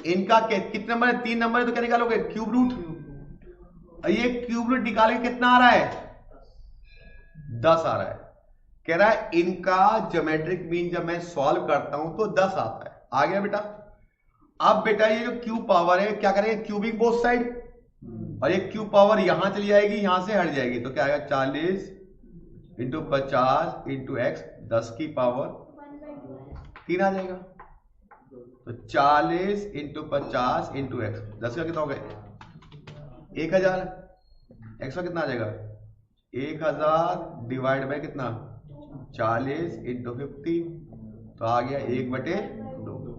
इनका कितने नंबर है? 3 नंबर है, तो क्या निकालोगे? Cube root. ये क्यूब रूट निकाले कितना आ रहा है? 10 आ रहा है। कह रहा है इनका ज्योमेट्रिक मीन जब मैं सॉल्व करता हूं तो 10 आता है। आ गया बेटा। अब बेटा ये जो क्यूब पावर है, क्या करेंगे? क्यूबिंग बोथ साइड, और ये क्यूब पावर यहां चली जाएगी, यहां से हट जाएगी, तो क्या आएगा? 40 इंटू 50 इंटू x, 10 की पावर 3 आ जाएगा। तो 40 इंटू 50 इंटू x, 10 का कितना हो गया? 1000। x का कितना आ जाएगा? 1000 डिवाइड बाय कितना? 40 इंटू 50, तो आ गया 1/2।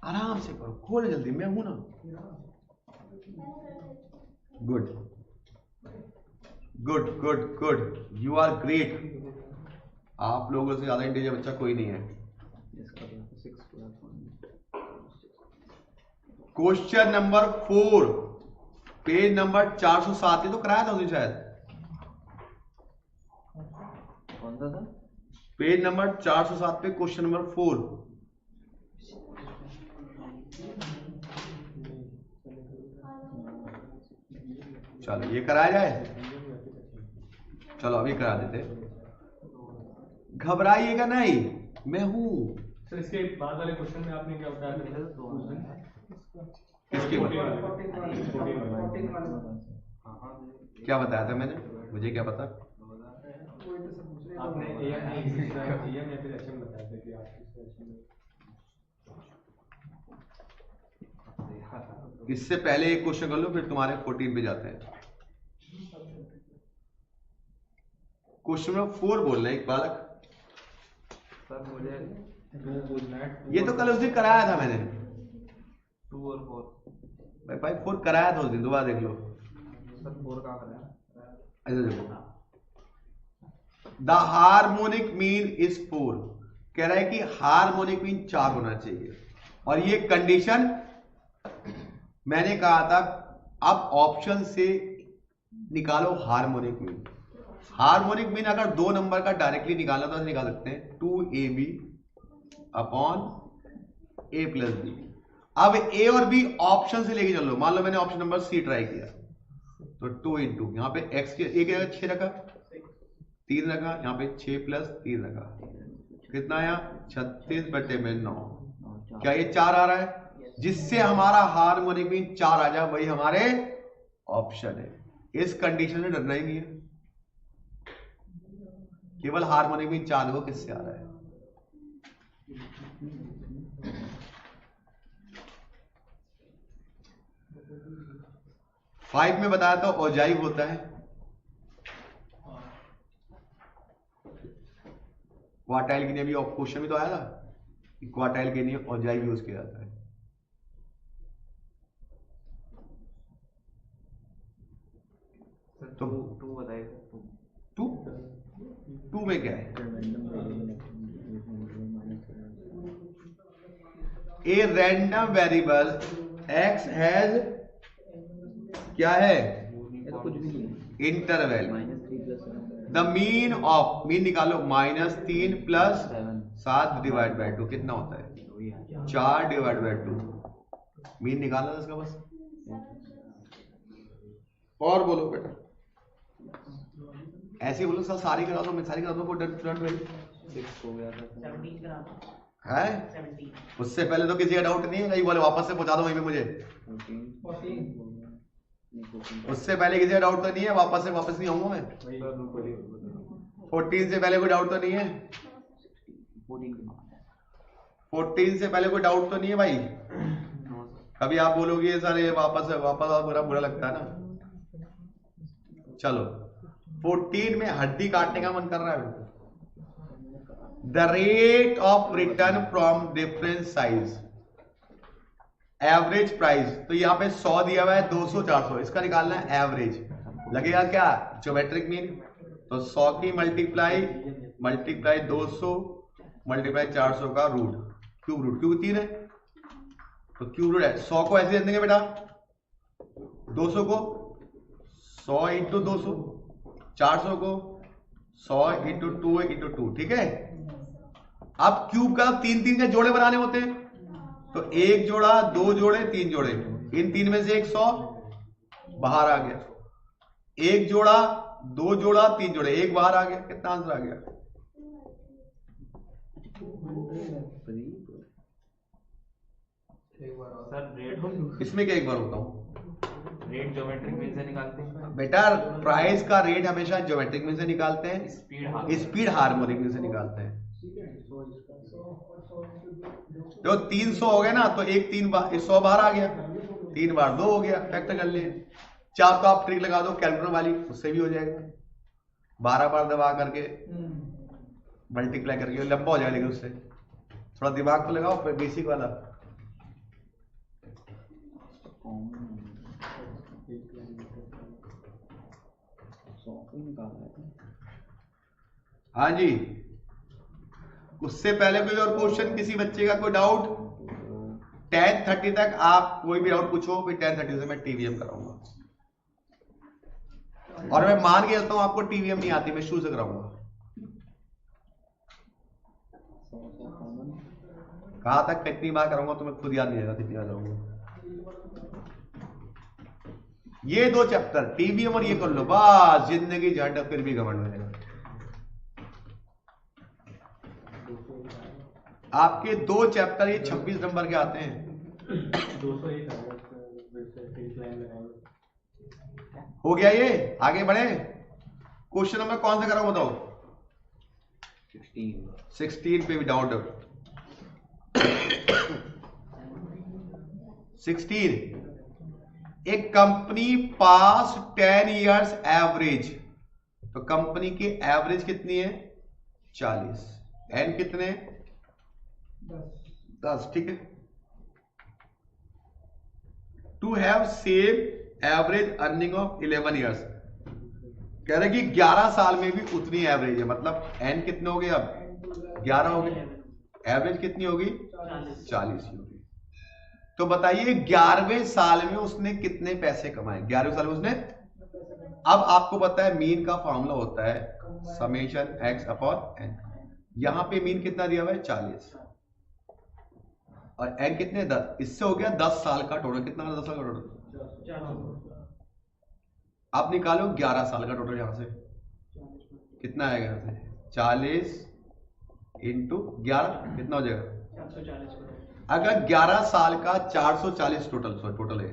आराम से करो, खोल जल्दी, मैं हूं ना। Good good good good, you are great. आप लोगों से ज्यादा इंटेलिजेंट बच्चा कोई नहीं है। Question number 4, page number 407। तो कराया था उसने शायद। कौन सा था? पेज नंबर 407 पे क्वेश्चन नंबर 4। चलो ये कराया जाए। चलो अभी करा देते, घबराइएगा नहीं, मैं हूं। सर इसके बाद वाले क्वेश्चन में आपने क्या बताया था? किसके बाद क्या बताया था मैंने? मुझे क्या पता? आपने एएम या फिर एचएम बताया था कि आप इससे पहले एक क्वेश्चन कर लो, फिर तुम्हारे 14 पे जाते हैं। क्वेश्चन नंबर 4 बोल रहे हैं एक बालक। सर मुझे ये तो कल उस दिन कराया था मैंने 2 और 4। भाई 4 कराया था उस दिन, दोबारा देख लो। सर 4 कहाँ कराया? ऐसे देखो, द हार्मोनिक मीन इज 4। कह रहा है कि हार्मोनिक मीन 4 होना चाहिए, और ये कंडीशन मैंने कहा था। अब ऑप्शन से निकालो हार्मोनिक मीन। हार्मोनिक मीन अगर 2 नंबर का डायरेक्टली निकालना तो निकाल सकते हैं 2ab upon a plus B. अब a और b ऑप्शन से लेके चलो। मान लो मैंने ऑप्शन नंबर सी ट्राई किया तो 2 इंटू यहाँ पे x के एक 6 रखा, 3 रखा, यहाँ पे 6 प्लस 3 रखा, कितना आया 36/9। क्या ये 4 आ रहा है? जिससे हमारा हार्मोनिक मीन 4 आ जाए वही हमारे ऑप्शन है। इस कंडीशन में डरना ही नहीं है, केवल हार्मोनिक मीन 4 देखो किससे आ रहा है। फाइव में बताया था औजाइव होता है, क्वार्टाइल के लिए अभी क्वेश्चन भी तो आया था, क्वार्टाइल के लिए औजाइव यूज किया जाता है। तो टू बताइए। टू में क्या है? A random variable x has क्या है? कुछ भी नहीं, interval. -3 the mean of, mean निकालो, -3 प्लस 7 डिवाइड बाय 2 कितना होता है? 4 डिवाइड बाय 2। मीन निकालना था इसका बस। और बोलो बेटा, ऐसे ही बोलो सर, सारी करा दो, मैं सारी करा दो को डोंट वरी। 6 हो गया था 17 करा दो, है 17। उससे पहले तो किसी का डाउट नहीं है, कहीं बोले वापस से पहुंचा दो वहीं पे मुझे। 14 उससे पहले किसी का डाउट तो नहीं है, वापस नहीं आऊंगा मैं। 14 से पहले कोई डाउट तो नहीं है? 14 से पहले कोई डाउट तो नहीं है भाई? कभी आप बोलोगे सर ये वापस बुरा लगता है ना। चलो 14 में हड्डी काटने का मन कर रहा है। The rate of return from different size, average price. तो यहाँ पे 100 दिया हुआ है, 200, 400, इसका निकालना है एवरेज। लगेगा क्या? Geometric mean. तो 100 की मल्टीप्लाई 200 मल्टीप्लाई 400 का रूट, क्यूब रूट, क्योंकि 3 है तो क्यूब रूट है। 100 को ऐसे दे देंगे बेटा, 200 को 100 इंटू 200, 400 को 100 इंटू 2 इंटू 2, ठीक है। अब क्यूब का 3 के जोड़े बनाने होते हैं, तो 1 जोड़ा, 2 जोड़े, 3 जोड़े, इन 3 में से 100 बाहर आ गया। 1 जोड़ा, 2 जोड़ा, 3 जोड़े, 1 बाहर आ गया। कितना आंसर आ गया? सर रेट, इसमें क्या एक बार होता हूं रेट ज्योमेट्रिक मीन से निकालते हैं। बेटा? प्राइस का रेट हमेशा ज्योमेट्रिक मीन से निकालते हैं, स्पीड हार्मोनिक मीन से निकालते हैं। तो 300 हो गया ना, तो 1 100 बाहर आ गया, 3 बार 2 हो गया, फैक्टर कर लिए। चार तो आप ट्रिक लगा दो कैलकुलेटर वाली, उससे भी हो जाएगा। 12 बार दबा करके मल्टीप्लाई करके लंबा हो जाएगा, लेकिन उससे थोड़ा दिमाग तो लगाओ, बेसिक वाला। हाँ जी, उससे पहले कोई और क्वेश्चन, किसी बच्चे का कोई डाउट? 10:30 तक आप कोई भी डाउट पूछो, फिर 10:30 से मैं टीवीएम कराऊंगा। और मैं मान के चलता हूं आपको टीवीएम नहीं आती, मैं शुरू से कराऊंगा। कहां तक कितनी बार कराऊंगा तुम्हें खुद याद नहीं रहेगा कितनी बार कराऊंगा। ये 2 चैप्टर टीवीएम और ये कर लो, बस जिंदगी झंड, फिर भी घमंड रहेगा। आपके 2 चैप्टर ये 26 नंबर के आते हैं। 201 हो गया ये, आगे बढ़े। क्वेश्चन नंबर कौन सा कराओ बताओ? 16 पे भी डाउट। 16, एक कंपनी पास 10 इयर्स एवरेज, तो कंपनी की एवरेज कितनी है? 40, एन कितने? 10, ठीक है। To have same average earning of 11 years, कह रहे कि 11 साल में भी उतनी एवरेज है, मतलब एन कितने हो गए? अब 11 हो गए, एवरेज कितनी होगी? 40 होगी। तो बताइए 11वें साल में उसने कितने पैसे कमाए? 11वें साल में उसने अब आपको पता है मीन का फॉर्मूला होता है समेशन x अपॉन n। यहां पे मीन कितना दिया हुआ है 40 और n कितने 10। इससे हो गया 10 साल का टोटल। कितना 10 साल का टोटल। आप निकालो 11 साल का टोटल। यहां से कितना आएगा, यहां से 40 इंटू 11 कितना हो जाएगा। अगर 11 साल का 440 टोटल है,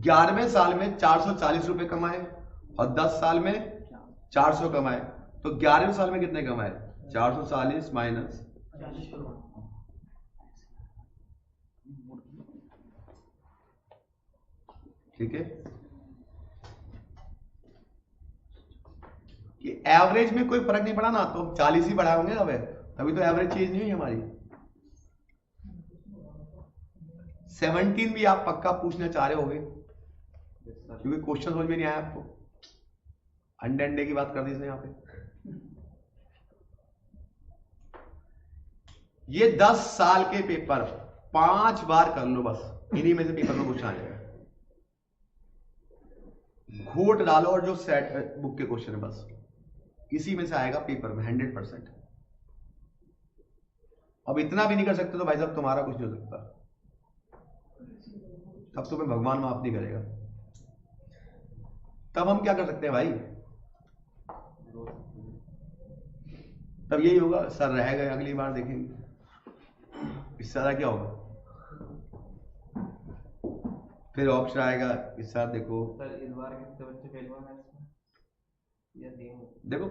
11वें साल में 440 रुपए कमाए और 10 साल में 400 कमाए, तो 11वें साल में कितने कमाए 440 माइनस 40। ठीक है, कि एवरेज में कोई फर्क नहीं पड़ा ना, तो 40 ही बढ़ाए होंगे। अब तभी तो एवरेज चेंज नहीं हुई हमारी। 17 भी आप पक्का पूछना चाह रहे होगे क्योंकि क्वेश्चन समझ में नहीं आया आपको। अंडे की बात कर दी इसने यहाँ पे। ये 10 साल के पेपर 5 बार कर लो बस, इन्हीं में से पेपर में क्वेश्चन आ जाएगा। घोट डालो और जो सेट बुक के क्वेश्चन है बस इसी में से आएगा पेपर में 100%। अब इतना भी नहीं कर सकते तो भाई साहब तुम्हारा कुछ नहीं हो सकता, तब तुम्हें भगवान माफ नहीं करेगा। तब हम क्या कर सकते हैं भाई, तब यही होगा सर रह गए अगली बार देखेंगे। इससे ज्यादा क्या होगा। फिर ऑप्शन आएगा कि सर देखो सर इस बार कितने बच्चे फेल हुए मैथ्स में या देखो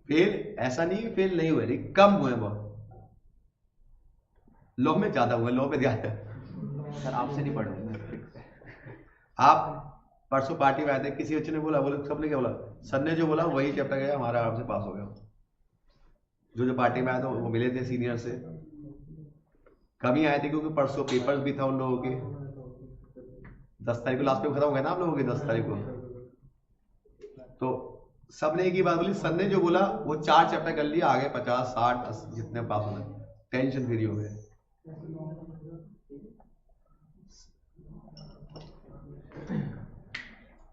फेल ऐसा नहीं फेल नहीं हुए, लेकिन कम हुए बहुत। लॉ में ज्यादा हुए, लॉ पे ध्यान है। सर आपसे नहीं पढ़ रहे। आप परसों पार्टी में आए थे, किसी बच्चे ने बोला सबने क्या बोला, सर ने जो बोला वही चैप्टर गया, हमारा आराम से पास हो गया। जो पार्टी में आए थे वो मिले थे सीनियर से, कम ही आए थे क्योंकि परसों पेपर्स भी था उन लोगों के। 10 तारीख को लास्ट पेपर खत्म हो गया ना आप लोगों के 10 तारीख को। तो सबने एक ही बात बोली, सर ने जो बोला वो 4 चैप्टर कर लिया, आगे 50 60 80 जितने पास होना, टेंशन फ्री हो गए।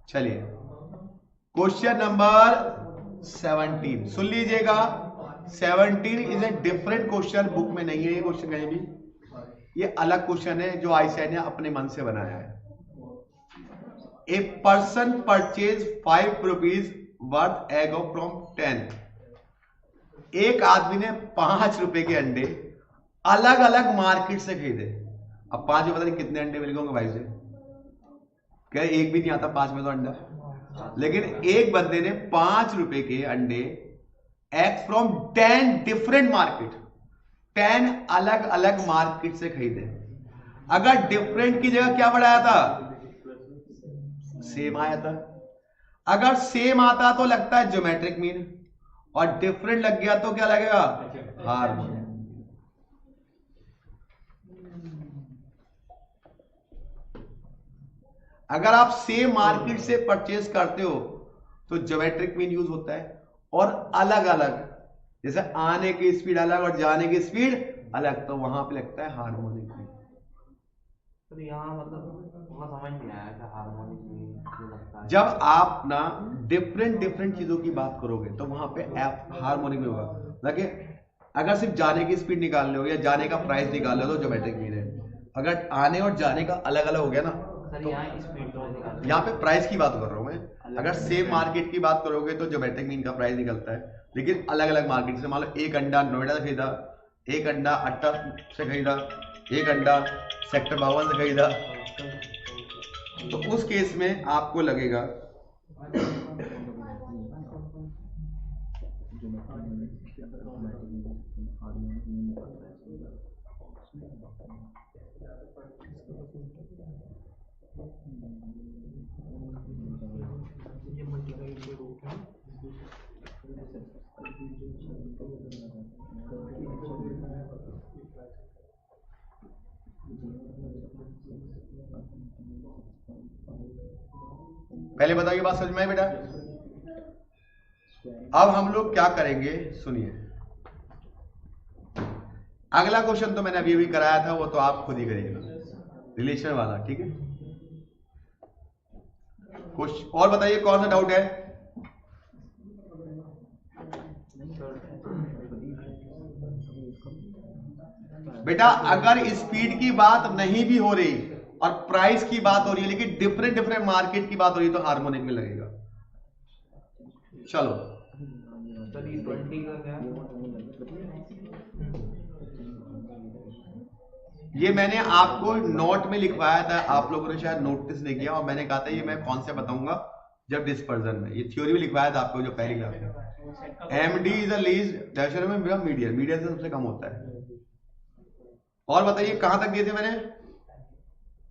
चलिए क्वेश्चन नंबर 17 सुन लीजिएगा। 17 is a different question, book में नहीं है ये क्वेश्चन कहीं भी। ये अलग क्वेश्चन है जो आईसीआई ने अपने मन से बनाया है। A person purchase 5 rupees worth egg from 10। एक आदमी ने 5 रुपए के अंडे अलग अलग मार्केट से खरीदे। अब 5 में पता नहीं कितने अंडे मिल गए भाई से, क्या एक भी नहीं आता 5 में तो अंडा। लेकिन एक बंदे ने 5 रुपए के अंडे एग फ्रॉम 10 डिफरेंट मार्केट, 10 अलग अलग मार्केट से खरीदे। अगर डिफरेंट की जगह क्या बढ़ाया था, सेम आया था। अगर सेम आता तो लगता है ज्योमेट्रिक मीन, और डिफरेंट लग गया तो क्या लगेगा, हार्मोनिक। अगर आप सेम मार्केट से परचेज करते हो तो ज्योमेट्रिक मीन यूज होता है, और अलग अलग जैसे आने की स्पीड अलग और जाने की स्पीड अलग, तो वहां पे लगता है हार्मोनिक मीन। तो यहाँ मतलब समझ नहीं आया कि हार्मोनिक मीन क्यों लगता है। जब आप ना डिफरेंट चीजों की बात करोगे तो वहां पे हार्मोनिक में होगा। देखिए अगर सिर्फ जाने की स्पीड निकाल लो या जाने का प्राइस निकाल लो तो ज्योमेट्रिक मीन है। अगर आने और जाने का अलग अलग हो गया ना, सर यहाँ स्पीड तो निकाल, यहाँ पे प्राइस की बात कर रहा हूं मैं। अगर सेम मार्केट की बात करोगे तो ज्योमेट्रिक मीन का प्राइस निकलता है, लेकिन अलग अलग मार्केट से। मान लो एक अंडा नोएडा से खरीदा, एक अंडा अट्टा से खरीदा, एक अंडा सेक्टर 52 से खरीदा, तो उस केस में आपको लगेगा ये मल्टीप्लाई के रूट है। पहले बताओ ये बात समझ में आई बेटा। अब हम लोग क्या करेंगे सुनिए। अगला क्वेश्चन तो मैंने अभी अभी कराया था, वो तो आप खुद ही करेंगे, रिलेशन वाला। ठीक है, क्वेश्चन और बताइए कौन सा डाउट है? बेटा अगर स्पीड की बात नहीं भी हो रही और प्राइस की बात हो रही है लेकिन डिफरेंट डिफरेंट मार्केट की बात हो रही है तो हार्मोनिक में लगेगा। चलो सर ये 20 का क्या? ये मैंने आपको नोट में लिखवाया था, आप लोगों ने शायद नोटिस नहीं किया और मैंने कहा था ये मैं कौन से बताऊंगा जब डिस्पर्जन में, ये थ्योरी में लिखवाया था आपको जो पहली क्लास में। MD is the least definition में मीडियन, मीडियन से सबसे कम होता है। और बताइए कहां तक दिए थे मैंने?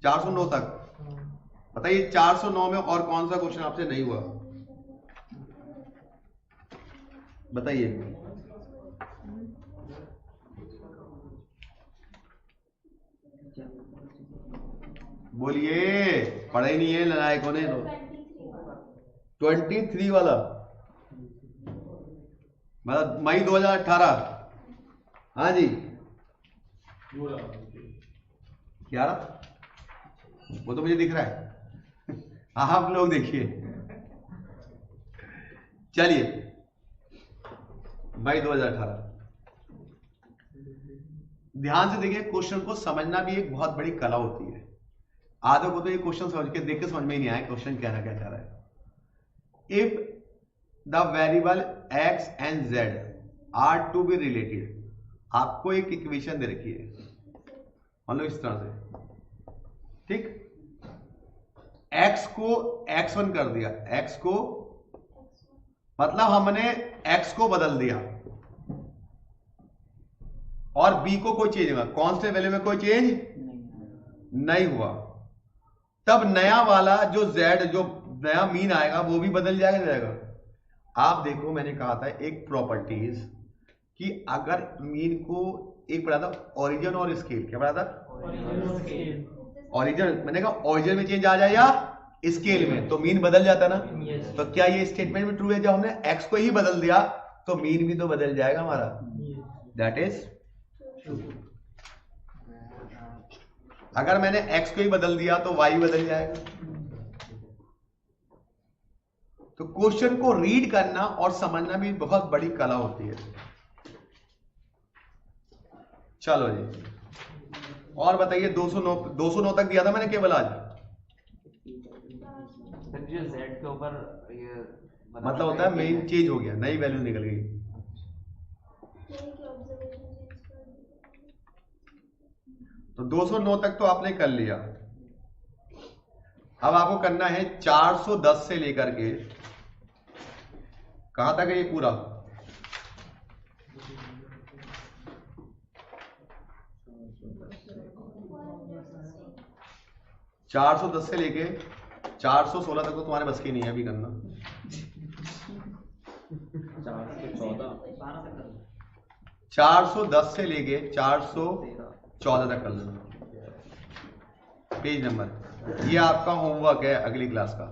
409 तक। बताइए 409 में और कौन सा क्वेश्चन आपसे नहीं हुआ बताइए। बोलिए, पढ़े नहीं है नालायकों ने तो। 23 वाला मतलब मई 2018। हाँ जी 11 वो तो मुझे दिख रहा है आप लोग देखिए। चलिए मई 2018, ध्यान से देखिए। क्वेश्चन को समझना भी एक बहुत बड़ी कला होती है। आधों को तो ये क्वेश्चन समझ के देख के समझ में ही नहीं आया क्वेश्चन कहना क्या चाह रहा है। If the variable x and z are to be related, आपको एक इक्वेशन दे रखी है मान लो इस तरह से, ठीक। x को x1 कर दिया, x को मतलब हमने x को बदल दिया और b को कोई चेंज हुआ, कौन से वैल्यू में कोई चेंज नहीं हुआ, तब नया वाला जो z जो नया मीन आएगा वो भी बदल जाएगा। आप देखो मैंने कहा था एक प्रॉपर्टीज कि अगर मीन को एक पढ़ा था ओरिजिन और स्केल, क्या पढ़ा था? ओरिजिन। मैंने कहा ओरिजिन में चेंज आ जाए या स्केल में तो मीन बदल जाता ना। तो क्या ये स्टेटमेंट भी ट्रू है? जब हमने x को ही बदल दिया तो मीन भी तो बदल जाएगा हमारा। That is true. अगर मैंने x को ही बदल दिया तो y बदल जाएगा। तो क्वेश्चन को रीड करना और समझना भी बहुत बड़ी कला होती है। चलो जी और बताइए 209 तक दिया था मैंने केवल आज। जो z के ऊपर ये मतलब होता है मेन चेंज हो गया, नई वैल्यू निकल गई। तो 209 तक तो आपने कर लिया। अब आपको करना है 410 से लेकर के कहां तक है ये पूरा? $410 से लेके 416 तक तो तुम्हारे बस की नहीं है अभी करना। 410 से लेके 414 तक कर लेना पेज नंबर। ये आपका होमवर्क है अगली क्लास का।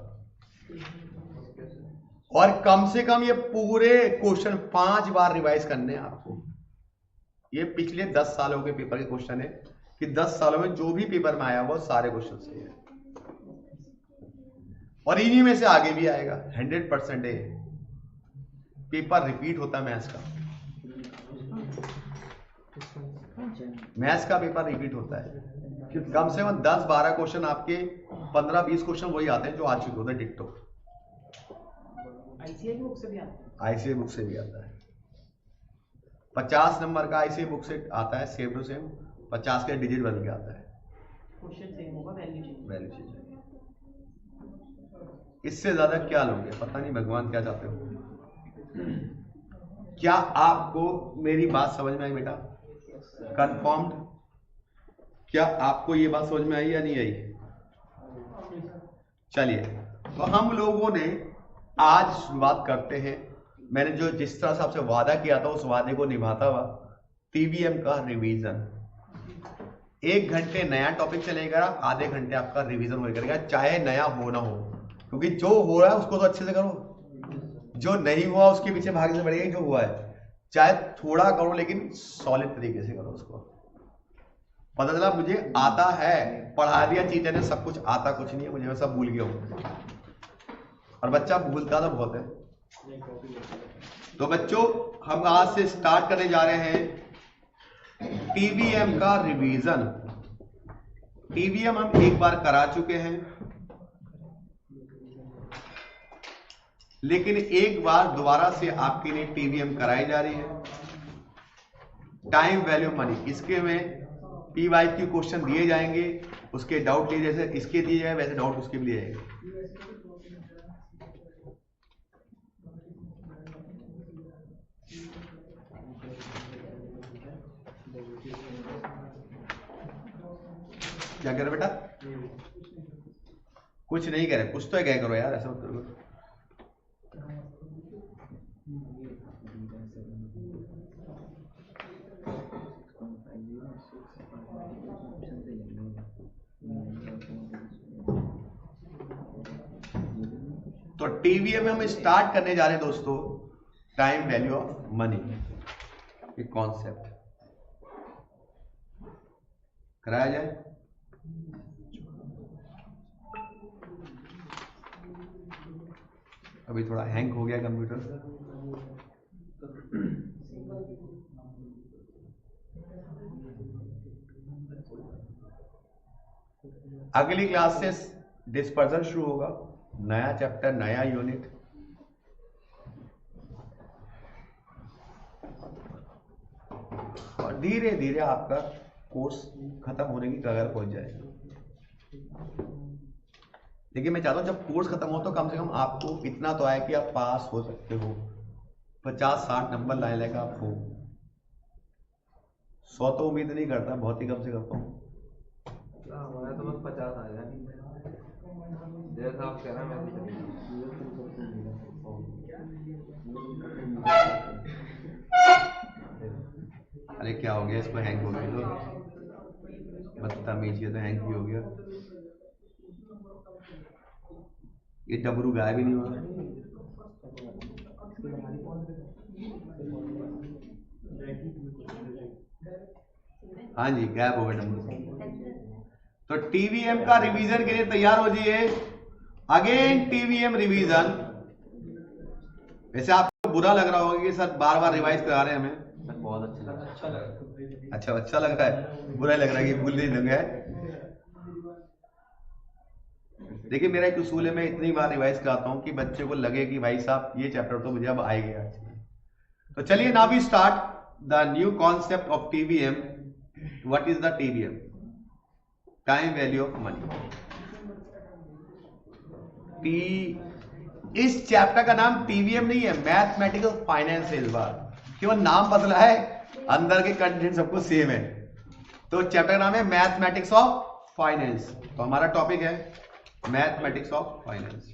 और कम से कम ये पूरे क्वेश्चन 5 बार रिवाइज करने हैं आपको। ये पिछले 10 सालों के पेपर के क्वेश्चन है कि 10 सालों में जो भी पेपर में आया वो सारे क्वेश्चन सही है और इन्हीं में से आगे भी आएगा। 100% है। पेपर रिपीट होता है मैथ्स का, मैथ्स का पेपर रिपीट होता है। कम से कम 10-12 क्वेश्चन आपके 15-20 क्वेश्चन वही आते हैं जो आ चुके होते हैं डिट्टो। आईसीआई बुक से भी आता है। आईसीआई बुक से भी आता है। 50 नंबर का आईसीआई बुक से आता है सेम टू सेम। 50 के डिजिट बदल के आता है, क्वेश्चन सेम होगा, वैल्यू चेंज। इससे ज्यादा क्या लोगे? पता नहीं भगवान क्या चाहते हो। क्या आपको मेरी बात समझ में आई बेटा? कंफर्म्ड? क्या आपको ये बात समझ में आई या नहीं आई? चलिए तो हम लोगों ने आज शुरुआत करते हैं। मैंने जो जिस तरह से आपसे वादा किया था उस वादे को निभाता हुआ टीवीएम का रिवीजन। 1 घंटे नया टॉपिक चलेगा, आधे घंटे आपका रिवीजन हो करेगा, चाहे नया हो ना हो, क्योंकि जो हो रहा है उसको तो अच्छे से करो, जो नहीं हुआ उसके पीछे भागने से बढ़िया जो हुआ है चाहे थोड़ा करो लेकिन सॉलिड तरीके से करो उसको। पता चला मुझे आता है, पढ़ा दिया टीचर ने सब कुछ, आता कुछ नहीं है मुझे, मैं सब भूल गया हूँ। और बच्चा भूलता तो बहुत है। तो बच्चों हम आज से स्टार्ट करने जा रहे हैं टीवीएम का रिवीजन। टीवीएम हम एक बार करा चुके हैं, लेकिन एक बार दोबारा से आपके लिए टीवीएम कराई जा रही है। टाइम वैल्यू मनी, इसके में PYQ क्वेश्चन दिए जाएंगे, उसके डाउट लिए जैसे इसके दिए जाए वैसे डाउट उसके भी लिए जाएंगे। क्या कह रहे बेटा? कुछ नहीं कह रहे, कुछ तो क्या करो यार, ऐसा मत करो। तो टीवीएम में हम स्टार्ट करने जा रहे हैं दोस्तों टाइम वैल्यू ऑफ मनी, ये कॉन्सेप्ट कराया जाए। अभी थोड़ा हैंग हो गया कंप्यूटर। अगली क्लास से डिस्पर्जन शुरू होगा, नया चैप्टर, नया यूनिट। और धीरे धीरे आपका कोर्स खत्म होने की कगार पहुंच जाएगा। देखिए मैं चाहता हूं जब कोर्स खत्म हो तो कम से कम आपको इतना तो आए कि आप पास हो सकते हो, 50-60 नंबर लाने लगा आप हो। 100 तो उम्मीद नहीं करता, बहुत ही कम से करता हूँ। हमारा तो बस 50 आ जाए, जैसा आप कह रहे हैं मैं अरे क्या हो गया, इसको हैंग हो गया तो बदतमीजी है, तो हैंग भी हो गया। ये डबरू गायब ही नहीं हो रहा। हाँ जी गायब हो गया डबरू। तो टीवीएम का रिवीजन के लिए तैयार हो जाइए। Again TVM revision. वैसे आपको बुरा लग रहा होगा कि सर बार बार रिवाइज करा रहे हैं हमें। बहुत अच्छा लगा। अच्छा लग रहा है, बुरा लग रहा है कि भूल नहीं लग है। देखिए मेरा एक उसूल है, मैं इतनी बार रिवाइज कराता हूं कि बच्चे को लगे कि भाई साहब ये चैप्टर तो मुझे अब आ गया। तो चलिए now we start the new concept of TVM. What is the TVM? Time value of money. इस चैप्टर का नाम टीवीएम नहीं है, मैथमेटिकल फाइनेंस है। इस बार केवल नाम बदला है, अंदर के कंटेंट सबको सेम है। तो चैप्टर का नाम है मैथमेटिक्स ऑफ फाइनेंस। तो हमारा टॉपिक है मैथमेटिक्स ऑफ फाइनेंस।